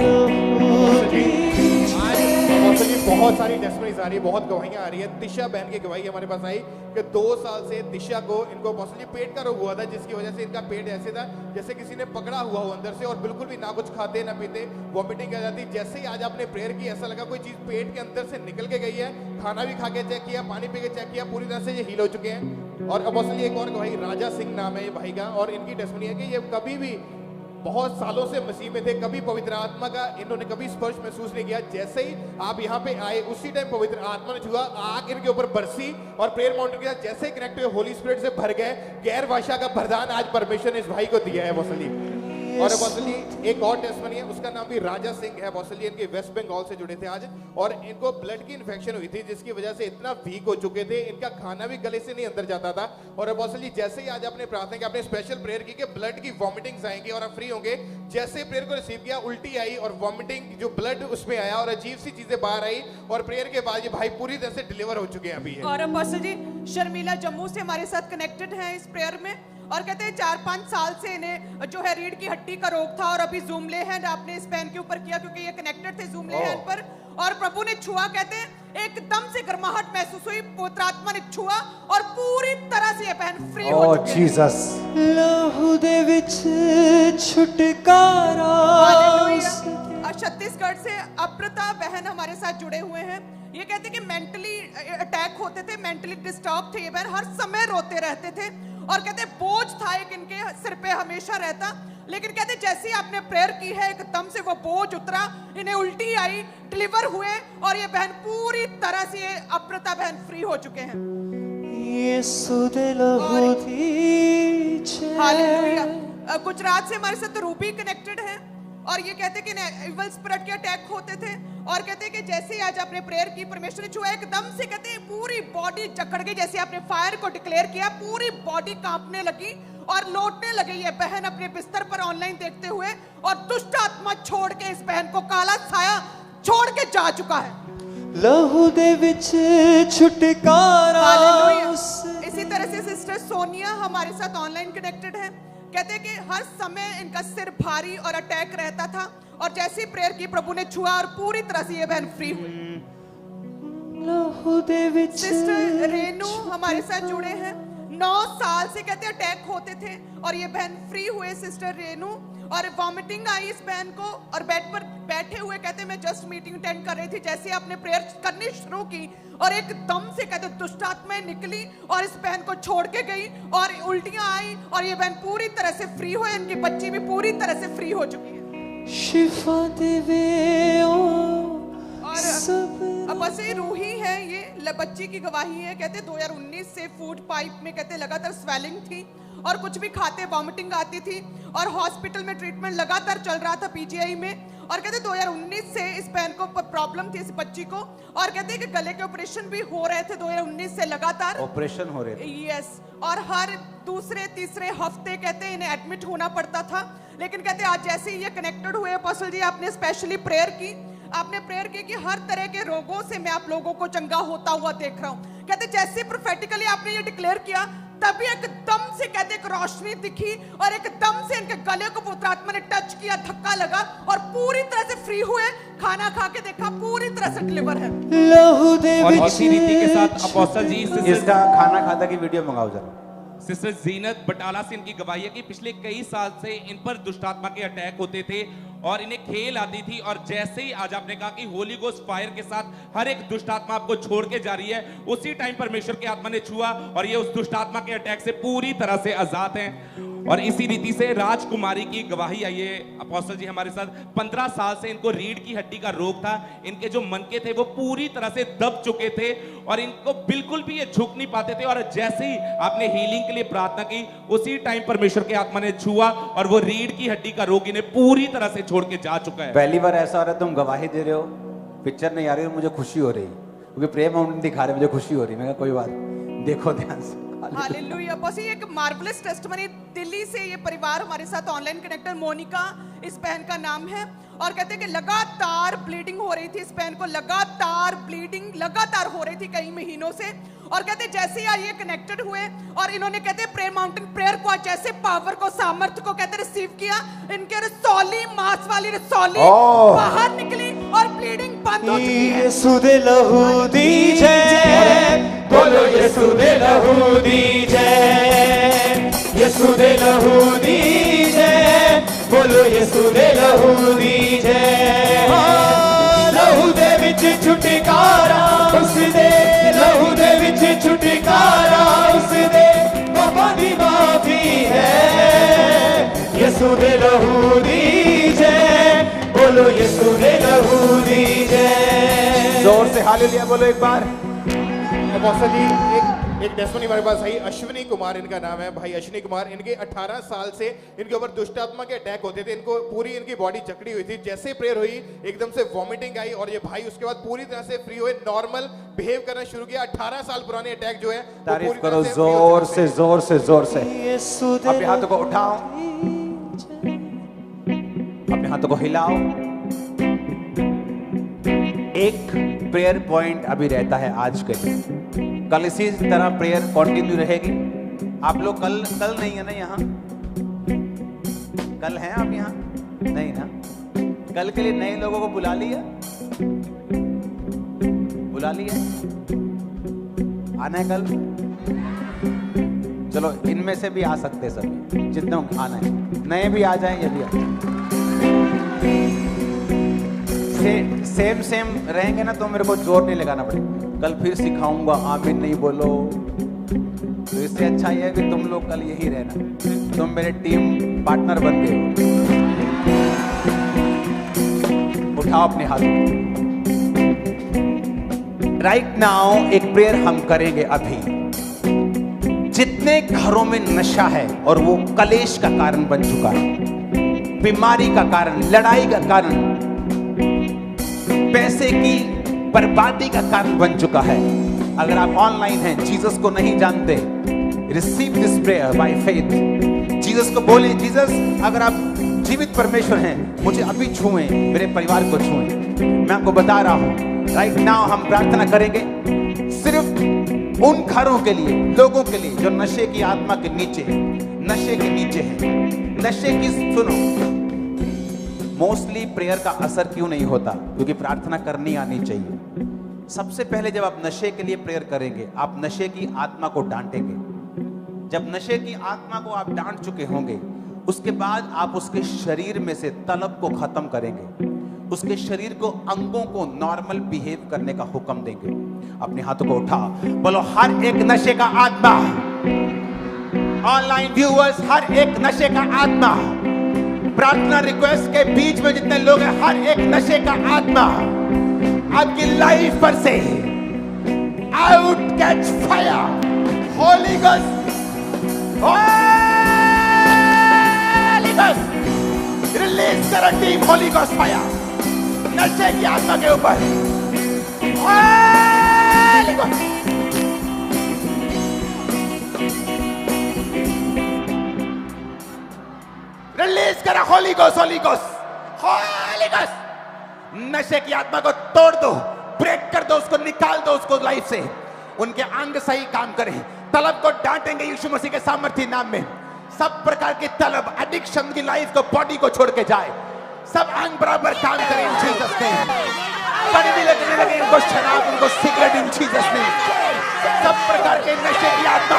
बहुत सारी टेस्टमनीज आ रही है, बहुत गवाहियां आ रही है। दिशा बहन की गवाही हमारे पास आई कि 2 साल से दिशा को इनको पॉसिबली पेट का रोग हुआ था, जिसकी वजह से इनका पेट ऐसे था जैसे किसी ने पकड़ा हुआ हो अंदर से, और बिल्कुल भी ना कुछ खाते ना पीते, वॉमिटिंग आ जाती। जैसे ही आज आपने प्रेयर की, ऐसा लगा कोई चीज पेट के अंदर से निकल के गई है। खाना भी खा के चेक किया, पानी पी के चेक किया, पूरी तरह से ये हील हो चुके हैं। और अपोस्टली एक और गवाही, राजा सिंह नाम है ये भाई का, और इनकी टेस्टमनी है कि ये कभी भी बहुत सालों से मसीह में थे, कभी पवित्र आत्मा का इन्होंने कभी स्पर्श महसूस नहीं किया। जैसे ही आप यहाँ पे आए उसी टाइम पवित्र आत्मा ने छुआ, आग इनके ऊपर बरसी, और प्रेयर माउंटेन के साथ जैसे ही कनेक्ट हुए होली स्पिरिट से भर गए। गैर भाषा का वरदान आज परमेश्वर ने इस भाई को दिया है अपोस्टली। और अपोस्टली एक और टेस्टमनी है, उसका नाम भी राजा सिंह है अपोस्टली। इनके वेस्ट बंगाल से जुड़े थे आज, और इनको ब्लड की इन्फेक्शन हुई थी, जिसकी वजह से इतना वीक हो चुके थे, इनका खाना भी गले से नहीं अंदर जाता था। और अपोस्टली जैसे ही आज आपने प्रार्थना की, आपने स्पेशल प्रेयर की कि ब्लड की वॉमिटिंग्स आएंगी और आप फ्री होंगे। जैसे प्रेयर को रिसीव किया, उल्टी आई और वॉमिटिंग जो ब्लड उसमें आया और अजीब सी चीजें बाहर आई, और प्रेयर के बाद ये भाई पूरी तरह से डिलीवर हो चुके हैं अभी। और अपोस्टल जी शर्मिला जम्मू से हमारे साथ कनेक्टेड हैं इस प्रेयर में, और कहते हैं 4-5 साल से इन्हें जो है रीढ़ की हड्डी का रोग था, और अभी जूम ले हैंड आपने इस बहन के ऊपर किया क्योंकि ये कनेक्टेड थे जूम ले हैंड पर, और प्रभु ने छुआ। कहते हैं एकदम से गर्माहट महसूस हुई, पवित्र आत्मा ने छुआ और पूरी तरह से ये बहन फ्री हो चुकी है। जीसस, लहू दे विच छुटकारा। हालेलुया। और छत्तीसगढ़ से अप्रता बहन हमारे साथ जुड़े हुए हैं। ये कहते हैं कि मेंटली अटैक होते थे, मेंटली डिस्टर्ब थे ये बहन, हर समय रोते रहते थे, और कहते बोझ था एक इनके सिर पे हमेशा रहता। लेकिन कहते जैसे ही आपने प्रेयर की है एकदम से वो बोझ उतरा, इन्हें उल्टी आई, डिलीवर हुए, और ये बहन पूरी तरह से ये अप्रता बहन फ्री हो चुके हैं। यीशु दे लहू दी हालेलुया। गुजरात से हमारे साथ रूबी कनेक्टेड है, और ये कहते कि इविल स्पिरिट के अटैक होते थे, और कहते हैं कि जैसे ही आज आपने प्रेयर की, परमेश्वर ने छुआ, एकदम से कहते हैं पूरी बॉडी जकड़ गई। जैसे आपने फायर को डिक्लेयर किया, पूरी बॉडी कांपने लगी और लौटने लगी ये बहन अपने बिस्तर पर ऑनलाइन देखते हुए, और दुष्ट आत्मा छोड़ के इस बहन को, काला साया छोड़ के जा चुका है। लहू दे विच छुटकारा। हालेलुया। इसी तरह से सिस्टर सोनिया हमारे साथ ऑनलाइन कनेक्टेड है। कहते हैं कि हर समय इनका सिर भारी और अटैक रहता था, और जैसे ही प्रेयर की प्रभु ने छुआ और पूरी तरह से ये बहन फ्री हुई। लहू दे विच सिस्टर रेनू हमारे साथ जुड़े हैं। 9 साल से कहते अटैक होते थे, और ये बहन फ्री हुए सिस्टर रेनू, और वॉमिटिंग आई इस बहन को, और बेड पर बैठे हुए कहते मैं जस्ट मीटिंग अटेंड कर रही थी, जैसे आपने प्रेयर करनी शुरू की, और एकदम से कहते दुष्ट आत्माएं निकली और इस बहन को छोड़ के गई, और उल्टियां आई, और ये बहन पूरी तरह से फ्री हुए। इनकी बच्ची भी पूरी तरह से फ्री हो चुकी है। शिफा देवे और अब ऐसे रूही है, ये बच्ची की गवाही है। कहते 2019 से फूड पाइप में कहते लगातार स्वेलिंग थी, और कुछ भी खाते वॉमिटिंग आती थी, और हॉस्पिटल में ट्रीटमेंट लगातार चल रहा था पीजीआई में। और कहते 2019 से इस बहन को प्रॉब्लम थी, इस बच्ची को, और कहते कि गले के ऑपरेशन भी हो रहे थे 2019 से लगातार ऑपरेशन हो रहे थे। यस, और हर दूसरे तीसरे हफ्ते कहते इन्हें एडमिट होना पड़ता था। लेकिन कहते आज जैसे ही ये कनेक्टेड हुए अपोस्टल जी, आपने स्पेशली प्रेयर की, आपने प्रेयर की कि हर तरह के रोगों से मैं आप लोगों को चंगा होता हुआ देख रहा हूं। कहते जैसे प्रोफेटिकली आपने ये डिक्लेयर किया, तभी एकदम से कहते एक रोशनी दिखी, और एकदम से इनके गले को पवित्र आत्मा ने टच किया, धक्का लगा, और पूरी तरह से फ्री हुए। खाना खा के देखा, पूरी तरह से डिलीवर है। लहू दे और विच इसी रीति के साथ अपोस्टल जी इसका खाना खाता की वीडियो मंगाओ जरा। सिस्टर जीनत बटाला से इनकी गवाही है कि पिछले कई साल से इन पर दुष्टात्मा के अटैक होते थे, और इन्हें खेल आती थी, और जैसे ही आज आपने कहा कि होली गोस्ट फायर के साथ हर एक दुष्टात्मा आपको छोड़ के जा रही है, उसी टाइम परमेश्वर की आत्मा ने छुआ, और ये उस दुष्टात्मा के अटैक से पूरी तरह से आजाद हैं। और इसी रीति से राजकुमारी की गवाही आई है अपोस्टल जी हमारे साथ। 15 साल से इनको रीढ़ की हड्डी का रोग था, इनके जो मनके थे वो पूरी तरह से दब चुके थे, और इनको बिल्कुल भी ये झुक नहीं पाते थे, और जैसे ही आपने हीलिंग के लिए प्रार्थना की, उसी टाइम परमेश्वर की आत्मा ने छुआ, और वो रीढ़ की हड्डी का रोग इन्हें पूरी तरह से छोड़ के जा चुका है। पहली बार ऐसा हो रहा है तुम गवाही दे रहे हो, पिक्चर नहीं आ रही, मुझे खुशी हो रही, क्योंकि प्रेम माउंटेन दिखा रहे, मुझे खुशी हो रही। मैं कोई बात देखो ध्यान से। हालेलुया। बस ये एक मार्वलस टेस्टमनी, दिल्ली से ये परिवार हमारे साथ ऑनलाइन कनेक्टेड, मोनिका इस बहन का नाम है, और कहते हैं कि लगातार ब्लीडिंग हो रही थी इस बहन को, लगातार ब्लीडिंग लगातार हो रही थी कई महीनों से। और कहते जैसे यार ये कनेक्टेड हुए, और इन्होंने कहते प्रेयर माउंटेन प्रेयर को जैसे पावर को, सामर्थ्य को कहते रिसीव किया, इनके रसौली, मांस वाली रसौली बाहर निकली, और ब्लीडिंग बंद हो चुकी है। यीशु दे लहू दी जय, बोलो यीशु दे लहू दी जय, यीशु दे लहू दी जय, बोलो यीशु दे लहू दी जय। लहू दे विच छुटकारा उस दे, लहू दे विच छुटकारा उस दे, पापां दी माफी है। यीशु दे लहू दी जय, बोलो यीशु दे लहू दी जय। जोर से हालेलुया बोलो एक बार। अपोस्टल जी एक टेस्टिमनी हमारे पास आई। अश्विनी कुमार इनका नाम है, भाई अश्विनी कुमार। इनके 18 साल से इनके ऊपर दुष्ट आत्मा के अटैक होते थे। इनको पूरी इनकी बॉडी जकड़ी हुई थी। जैसे प्रेयर हुई एकदम से वॉमिटिंग आई और ये भाई उसके बाद पूरी तरह से फ्री हुए, नॉर्मल बिहेव करना शुरू किया। 18 साल पुराने अटैक जो है तारीफ करो जोर से जोर से जोर से। यीशु दे अपने हाथों को उठाओ, अपने हाथों को हिलाओ। एक प्रेयर पॉइंट अभी रहता है आज के दिन। कल इसी तरह प्रेयर कंटिन्यू रहेगी। आप लोग कल नहीं है ना यहाँ? कल हैं आप यहाँ? नहीं ना? कल के लिए नए लोगों को बुला लिया? बुला लिया? आना है कल? चलो इनमें से भी आ सकते हैं सभी, जितने आना है। नए भी आ जाएं, ये भी आ जाएं। सेम रहेंगे ना तो मेरे को जोर नहीं लगाना पड़ेगा। कल फिर सिखाऊंगा, आमीन नहीं बोलो। तो इससे अच्छा ये है कि तुम लोग कल यही रहना, तुम मेरे टीम पार्टनर बन गए। उठाओ अपने हाथ। राइट नाउ एक प्रेयर हम करेंगे अभी। जितने घरों में नशा है और वो कलेश का कारण बन चुका है, बीमारी का कारण, लड़ाई का कारण, पैसे की बर्बादी का कारण बन चुका है। अगर आप ऑनलाइन हैं, जीसस को नहीं जानते, receive this prayer by faith. Jesus को बोले, जीसस अगर आप जीवित परमेश्वर हैं, मुझे अभी छुएं, मेरे परिवार को छुएं। मैं आपको बता रहा हूं, राइट नाउ हम प्रार्थना करेंगे सिर्फ उन घरों के लिए, लोगों के लिए जो नशे की आत्मा के नीचे है, नशे के नीचे है। नशे की, सुनो, मोस्टली प्रेयर का असर क्यों नहीं होता? क्योंकि प्रार्थना करनी आनी चाहिए। सबसे पहले जब आप नशे के लिए प्रेयर करेंगे, आप नशे की आत्मा को डांटेंगे। जब नशे की आत्मा को आप डांट चुके होंगे, उसके बाद आप उसके शरीर में से तलब को खत्म करेंगे, उसके शरीर को, अंगों को नॉर्मल बिहेव करने का हुक्म देंगे। अपने हाथों को उठा, बोलो हर एक नशे का आत्मा, ऑनलाइन व्यूअर्स, हर एक नशे का आत्मा, प्रार्थना रिक्वेस्ट के बीच में जितने लोग हैं, हर एक नशे का आत्मा आपकी लाइफ पर से out, catch fire. Holi Ghost, Holy Ghost, release करो टीम, होली गोस्ट फायर नशे की आत्मा के ऊपर। होली गोस्ट, रिलीज करा Holi Ghost, Holy Ghost, Holy ghost. नशे की आत्मा को तोड़ दो, ब्रेक कर दो, उसको निकाल दो उसको लाइफ से। उनके अंग सही काम करें। तलब को डांटेंगे यीशु मसीह के सामर्थ्य नाम में। सब प्रकार की तलब, एडिक्शन की लाइफ को, बॉडी को छोड़ के जाए। सब अंग बराबर काम करें इन जीसस नेम। कड़वी लगने लगे उनको शराब, उनको सिगरेट, इन जीसस नेम। सब प्रकार के नशे की आत्मा,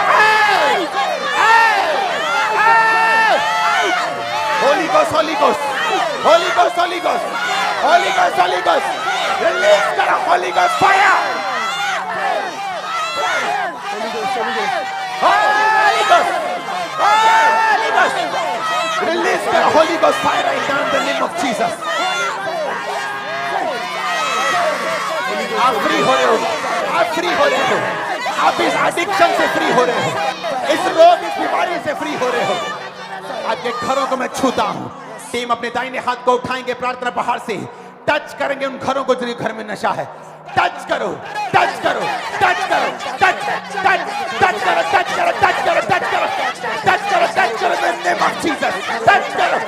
Holy Ghost, Holy Ghost, Holy Ghost, Holy Ghost, Holy Ghost, Holy Ghost, release करो Holy Ghost fire, Holy Ghost, Holy Ghost, Holy Ghost, release करो Holy Ghost fire right now in the name of Jesus. आप free हो रहे हो, आप free हो रहे हो, आप इस एडिक्शन से फ्री हो रहे हो, इस रोग, इस बीमारी से फ्री हो रहे हो। आपके घरों को मैं छूता हूं। टीम अपने दाहिने हाथ को उठाएंगे, प्रार्थना पहाड़ से टच करेंगे उन घरों को जिनके घर में नशा है। टच करो, टच करो, टच करो, टच टच टच करो, टच करो, टच करो, टच करो, टच करो, टच करो, in name of Jesus, touch करो।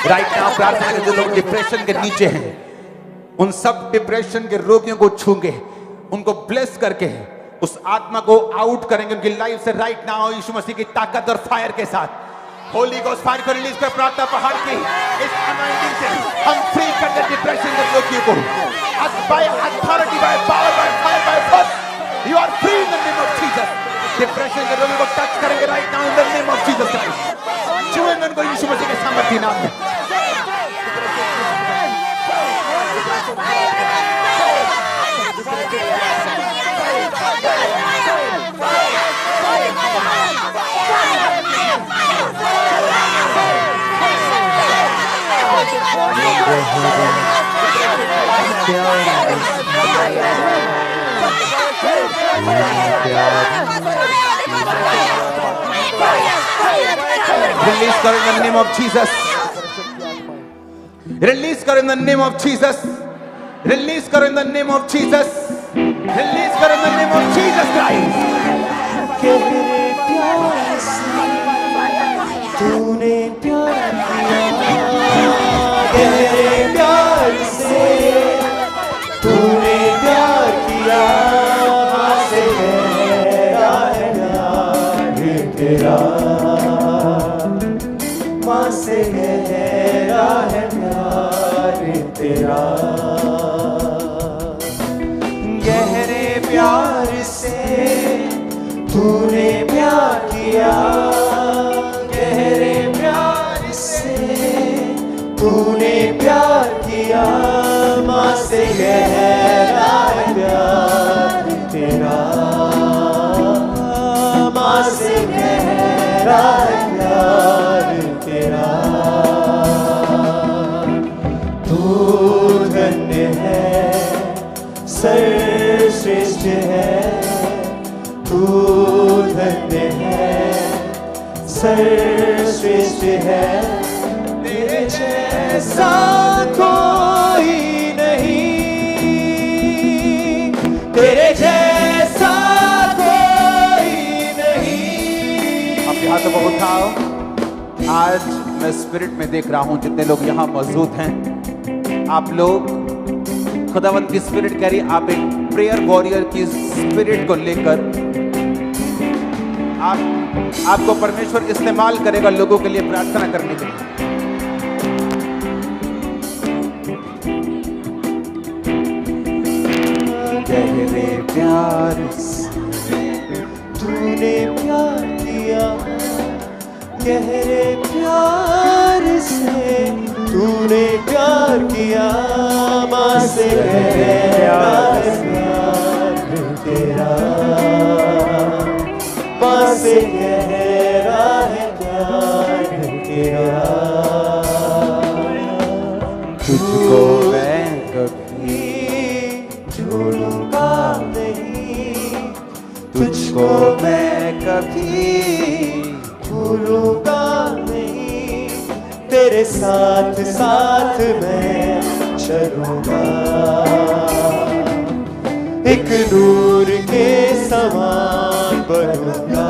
राइट नाउ प्रार्थना के जो लोग डिप्रेशन के नीचे हैं, उन सब डिप्रेशन के रोगियों को छूंगे, उनको ब्लेस करके उस आत्मा को आउट करेंगे उनकी लाइफ से राइट नाउ यीशु मसीह की ताकत और फायर के साथ। होली गोस्ट फायर को रिलीज कर प्रार्थना पहाड़ की इस अनॉइंटिंग से हम फ्री कर दे डिप्रेशन के रोगियों को। By authority, by power, by fire, by force, you are free in the name of Jesus. Depression के रोगियों को टच करेंगे right now in the name of Jesus Christ. छुएंगे उनको यीशु मसीह के सामर्थ्य नाम में। Release her in the name of Jesus. Release her in the name of Jesus. Release her in the name of Jesus. Release her in the name of Jesus Christ. तूने प्यार किया, गहरे प्यार से तूने प्यार किया, माँ से गहरा है प्यार तेरा, माँ से गहरा है प्यार तेरा। गहरे प्यार से तूने प्यार किया, गहरे प्यार से तूने प्यार किया, माँ से गहरा है प्यार तेरा, माँ से गहरा है प्यार तेरा। तू धन्य है, सर्वश्रेष्ठ है, तू धन्य है, सर्वश्रेष्ठ है, तेरे जैसा कोई नहीं, तेरे जैसा कोई नहीं। अपने हाथों को उठाओ। आज मैं स्पिरिट में देख रहा हूं जितने लोग यहाँ मौजूद हैं, आप लोग खुदावंत की स्पिरिट कह रही, आप एक प्रेयर वॉरियर की स्पिरिट को लेकर आपको परमेश्वर इस्तेमाल करेगा लोगों के लिए प्रार्थना करने के लिए। गहरे प्यार से तूने प्यार किया, गहरे प्यार से तूने प्यार किया, माँ से गहरा है प्यार तेरा, माँ से गहरा है प्यार तेरा। तुझको मैं कभी छोड़ूंगा नहीं, तुझको मैं कभी भूलूंगा नहीं, तेरे साथ साथ मैं चलूंगा, एक नूर के समान बनूंगा।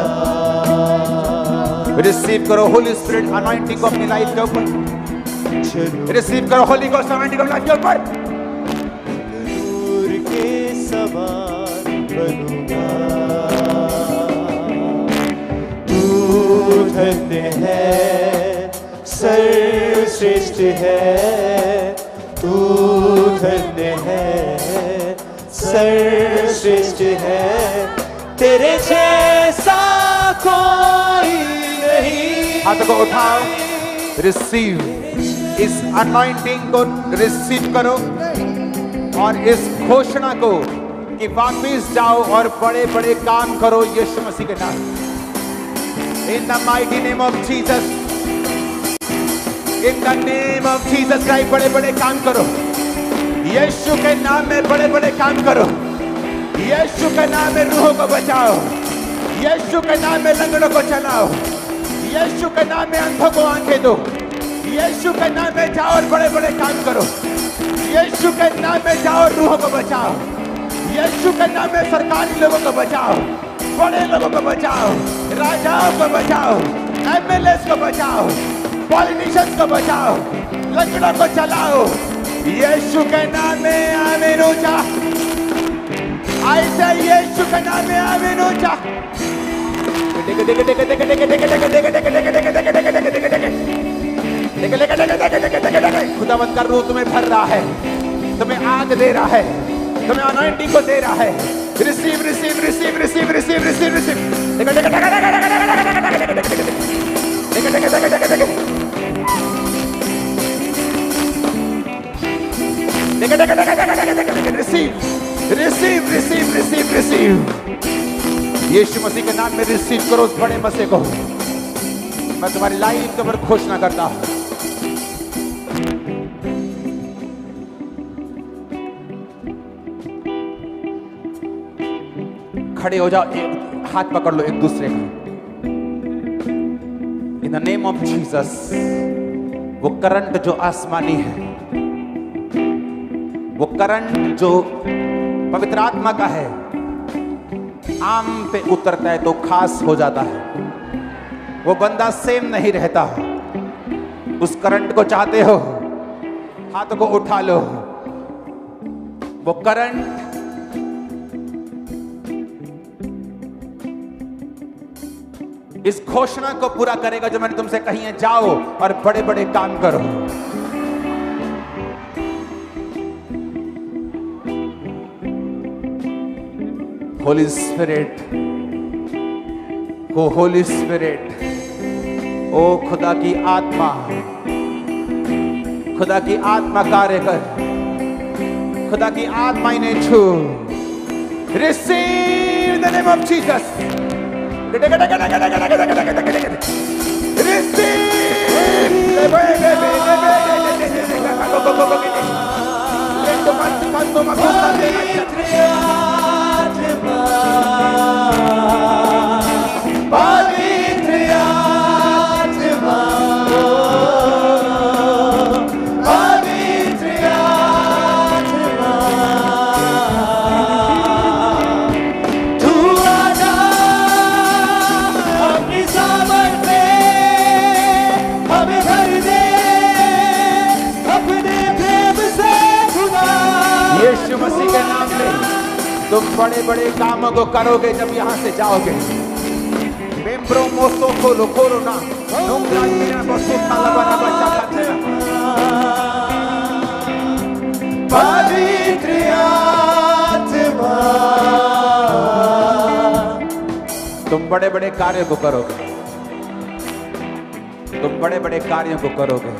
रिसीव करो होली स्पिरिट अनॉइंटिंग को अपनी लाइफ के ऊपर। रिसीव करो होली गॉस्ट अनॉइंटिंग को अपनी लाइफ के ऊपर। नूर के समान बनूंगा, तू धन्य है, सर्वश्रेष्ठ है, तू धन्य है, सर्वश्रेष्ठ है, तेरे जैसा कोई नहीं। हाथ को उठाओ, रिसीव इस अनॉइंटिंग को, रिसीव करो और इस घोषणा को कि वापिस जाओ और बड़े बड़े काम करो यीशु मसीह के नाम। In the mighty name of Jesus, in the name of Jesus Christ, बड़े बड़े काम करो यीशु के नाम में, बड़े बड़े काम करो यीशु के नाम में। रूहों को बचाओ यीशु के नाम में, लंगड़ों को चलाओ यीशु के नाम में, अंधों को आंखें दो यीशु के नाम में। जाओ और बड़े बड़े काम करो यीशु के नाम में। जाओ, रूहों को बचाओ यीशु के नाम में। सरकारी लोगों को बचाओ, बड़े लोगों को बचाओ, राजाओं को बचाओ, एमएलएस को बचाओ, पॉलिटिशियंस को बचाओ, लंगड़ों को चलाओ यीशु के नाम में। आमीन ऊंचा, ऐसे यीशु के नाम में आमीन ऊंचा। खुदावंद का रूह तुम्हें भर रहा है, तुम्हें आग दे रहा है, तुम्हें अनॉइंटिंग को दे रहा है। Receive receive receive receive receive receive receive. Receive receive receive receive receive. Yeshu Masih के नाम में रिसीव करो उस बड़े मसीह को। मैं तुम्हारी लाइफ के ऊपर घोषणा करता हूं। खड़े हो जाओ, एक हाथ पकड़ लो एक दूसरे का। इन द नेम ऑफ जीसस, वो करंट जो आसमानी है, वो करंट जो पवित्र आत्मा का है, आम पे उतरता है तो खास हो जाता है। वो बंदा सेम नहीं रहता। उस करंट को चाहते हो, हाथों को उठा लो। वो करंट इस घोषणा को पूरा करेगा जो मैंने तुमसे कही है। जाओ और बड़े बड़े काम करो। होली स्पिरिट, ओ होली स्पिरिट, ओ खुदा की आत्मा, खुदा की आत्मा कार्य कर, खुदा की आत्मा इन्हें छू। Receive the name of Jesus. Yeshu Masih के नाम में तुम बड़े बड़े कामों को करोगे जब यहां से जाओगे। बेम्ब्रो मोस्तो खोलो खोलो ना, नुंगरा मीना बसो थाला बना बच्चा खाते। पवित्र आत्मा, तुम बड़े बड़े कार्यों को करोगे, तुम बड़े बड़े कार्यों को करोगे।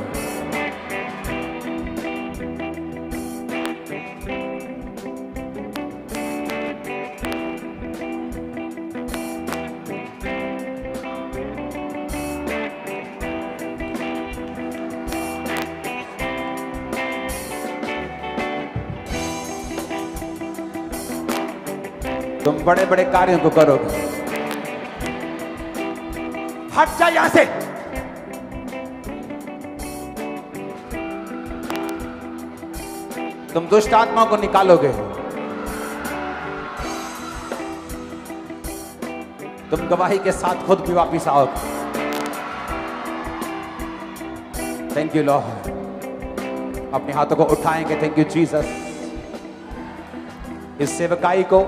तुम बड़े बड़े कार्यों को करोगे। हट जा यहां से। तुम दुष्ट आत्माओं को निकालोगे। तुम गवाही के साथ खुद भी वापिस आओगे। Thank you Lord. अपने हाथों को उठाएंगे। Thank you Jesus. इस सेवकाई को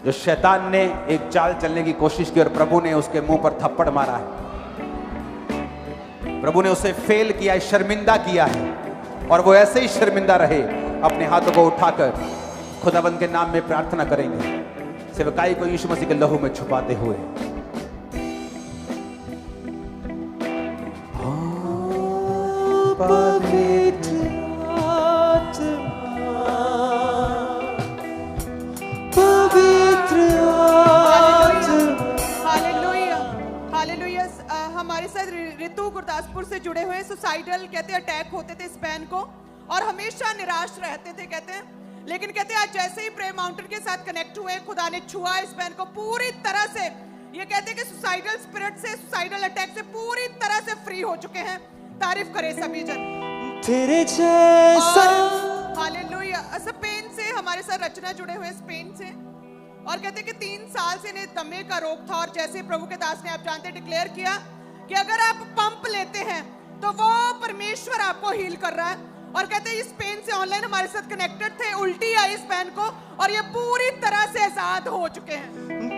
जो शैतान ने एक चाल चलने की कोशिश की और प्रभु ने उसके मुंह पर थप्पड़ मारा है, प्रभु ने उसे फेल किया है, शर्मिंदा किया है, और वो ऐसे ही शर्मिंदा रहे। अपने हाथों को उठाकर खुदावंद के नाम में प्रार्थना करेंगे, सेवकाई को यीशु मसीह के लहू में छुपाते हुए। पवित्र हालेलुया हालेलुया। हमारे साथ ऋतु गुरदासपुर से जुड़े हुए, सुसाइडल कहते हैं अटैक होते थे इस बहन को और हमेशा निराश रहते थे कहते हैं, लेकिन कहते हैं आज जैसे ही प्रे माउंटेन के साथ कनेक्ट हुए, खुदा ने छुआ इस बहन को पूरी तरह से। ये कहते हैं कि सुसाइडल स्पिरिट से, सुसाइडल अटैक से पूरी तरह से फ्री हो चुके हैं। तारीफ करे सभी जन तेरे जैसा। हालेलुया। स्पेन से हमारे साथ रचना जुड़े हुए, स्पेन से, और कहते हैं कि 3 साल से इन्हें दमे का रोग था और जैसे प्रभु के दास ने आप जानते डिक्लेयर किया कि अगर आप पंप लेते हैं तो वो परमेश्वर आपको हील कर रहा है। और कहते हैं स्पेन से ऑनलाइन हमारे साथ कनेक्टेड थे, उल्टी आई इस बहन को और ये पूरी तरह से आजाद हो चुके हैं।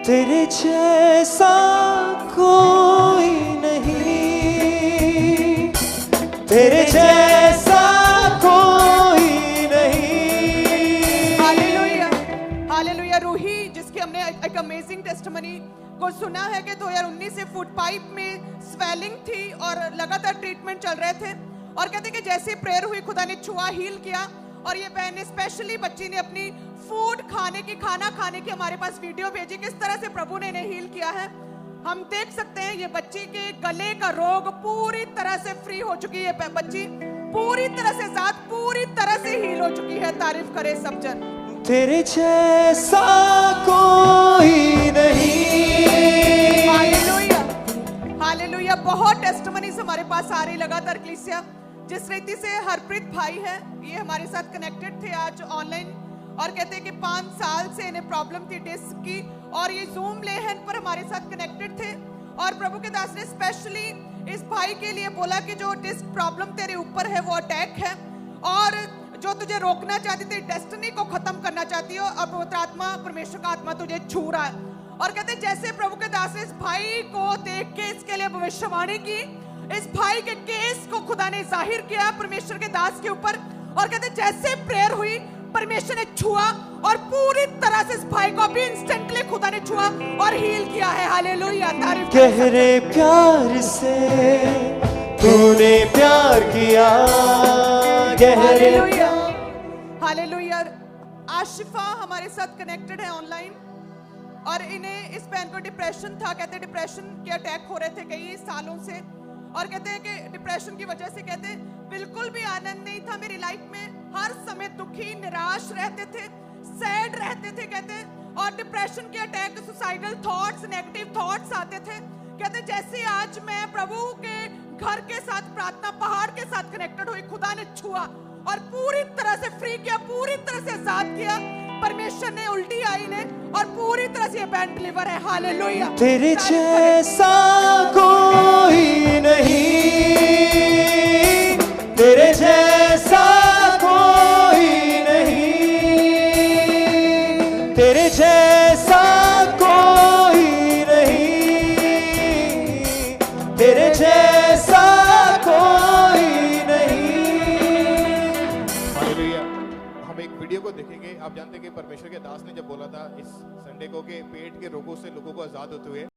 तेरे जैसा कोई नहीं, तेरे जैसा कोई नहीं। Hallelujah hallelujah. रूही जिसकी हमने एक अमेजिंग टेस्टिमनी को सुना है कि 2019 से फूड पाइप में स्वेलिंग थी और लगातार ट्रीटमेंट चल रहे थे और कहते कि जैसे प्रेयर हुई खुदा ने छुआ, हील किया। और ये बहन ने स्पेशली बच्ची ने अपनी फूड खाने की, खाना खाने की हमारे पास वीडियो भेजी किस तरह से प्रभु ने इन्हें हील किया है। हम देख सकते हैं ये बच्ची के गले का रोग पूरी तरह से फ्री हो चुकी है, बच्ची पूरी तरह से आजाद, पूरी तरह से हील हो चुकी है। तारीफ करे सब जन। तेरे जैसा कोई नहीं। Hallelujah hallelujah. बहुत टेस्टिमनीज हमारे पास आ रही लगातार कलीसिया। जिस रीति से हरप्रीत भाई है, ये हमारे साथ कनेक्टेड थे आज ऑनलाइन और कहते हैं कि 5 साल से इन्हें प्रॉब्लम थी डिस्क की और ये जूम लेहन पर हमारे साथ कनेक्टेड थे और प्रभु के दास ने स्पेशली इस भाई के लिए बोला कि जो डिस्क प्रॉब्लम तेरे ऊपर है वो अटैक है और जो तुझे रोकना चाहती थी, डेस्टिनी को खत्म करना चाहती हो, अब पवित्र आत्मा, परमेश्वर का आत्मा तुझे छू रहा है। और कहते जैसे प्रभु के दास ने इस भाई को देख के इसके लिए भविष्यवाणी की, इस भाई के केस को खुदा ने जाहिर किया परमेश्वर के दास के ऊपर और कहते जैसे प्रेयर हुई परमेश्वर ने छुआ और पूरी तरह से इस भाई को अभी इंस्टेंटली खुदा ने छुआ और हील किया है। हालेलुया। तारीफ। गहरे प्यार से तूने प्यार किया, गहरे। हालेलुया। आशिफा हमारे साथ कनेक्टेड है ऑनलाइन और इन्हें, इस बहन को डिप्रेशन था, कहते डिप्रेशन के अटैक हो रहे थे कई सालों से और कहते हैं कि डिप्रेशन की वजह से कहते हैं बिल्कुल भी आनंद नहीं था मेरी लाइफ में, हर समय दुखी, निराश रहते थे, सैड रहते थे कहते हैं और डिप्रेशन के attack, suicidal thoughts, negative thoughts आते थे। कहते जैसे आज मैं प्रभु के घर के साथ प्रार्थना पहाड़ के साथ कनेक्टेड हुई, खुदा ने छुआ और पूरी तरह से फ्री किया, पूरी तरह से आजाद किया। परमेश्वर ने उल्टी आई ने और पूरी तरह से बैंड डिलीवर है। हालेलुया। तेरे जैसा कोई नहीं, तेरे जैसा कोई नहीं, तेरे जैसा कोई नहीं, तेरे जैसा कोई नहीं। हालेलुया। हम एक वीडियो को देखेंगे। आप जानते हैं कि परमेश्वर के दास ने जब बोला था इस संडे को कि पेट के रोगों से लोगों को आजाद होते हुए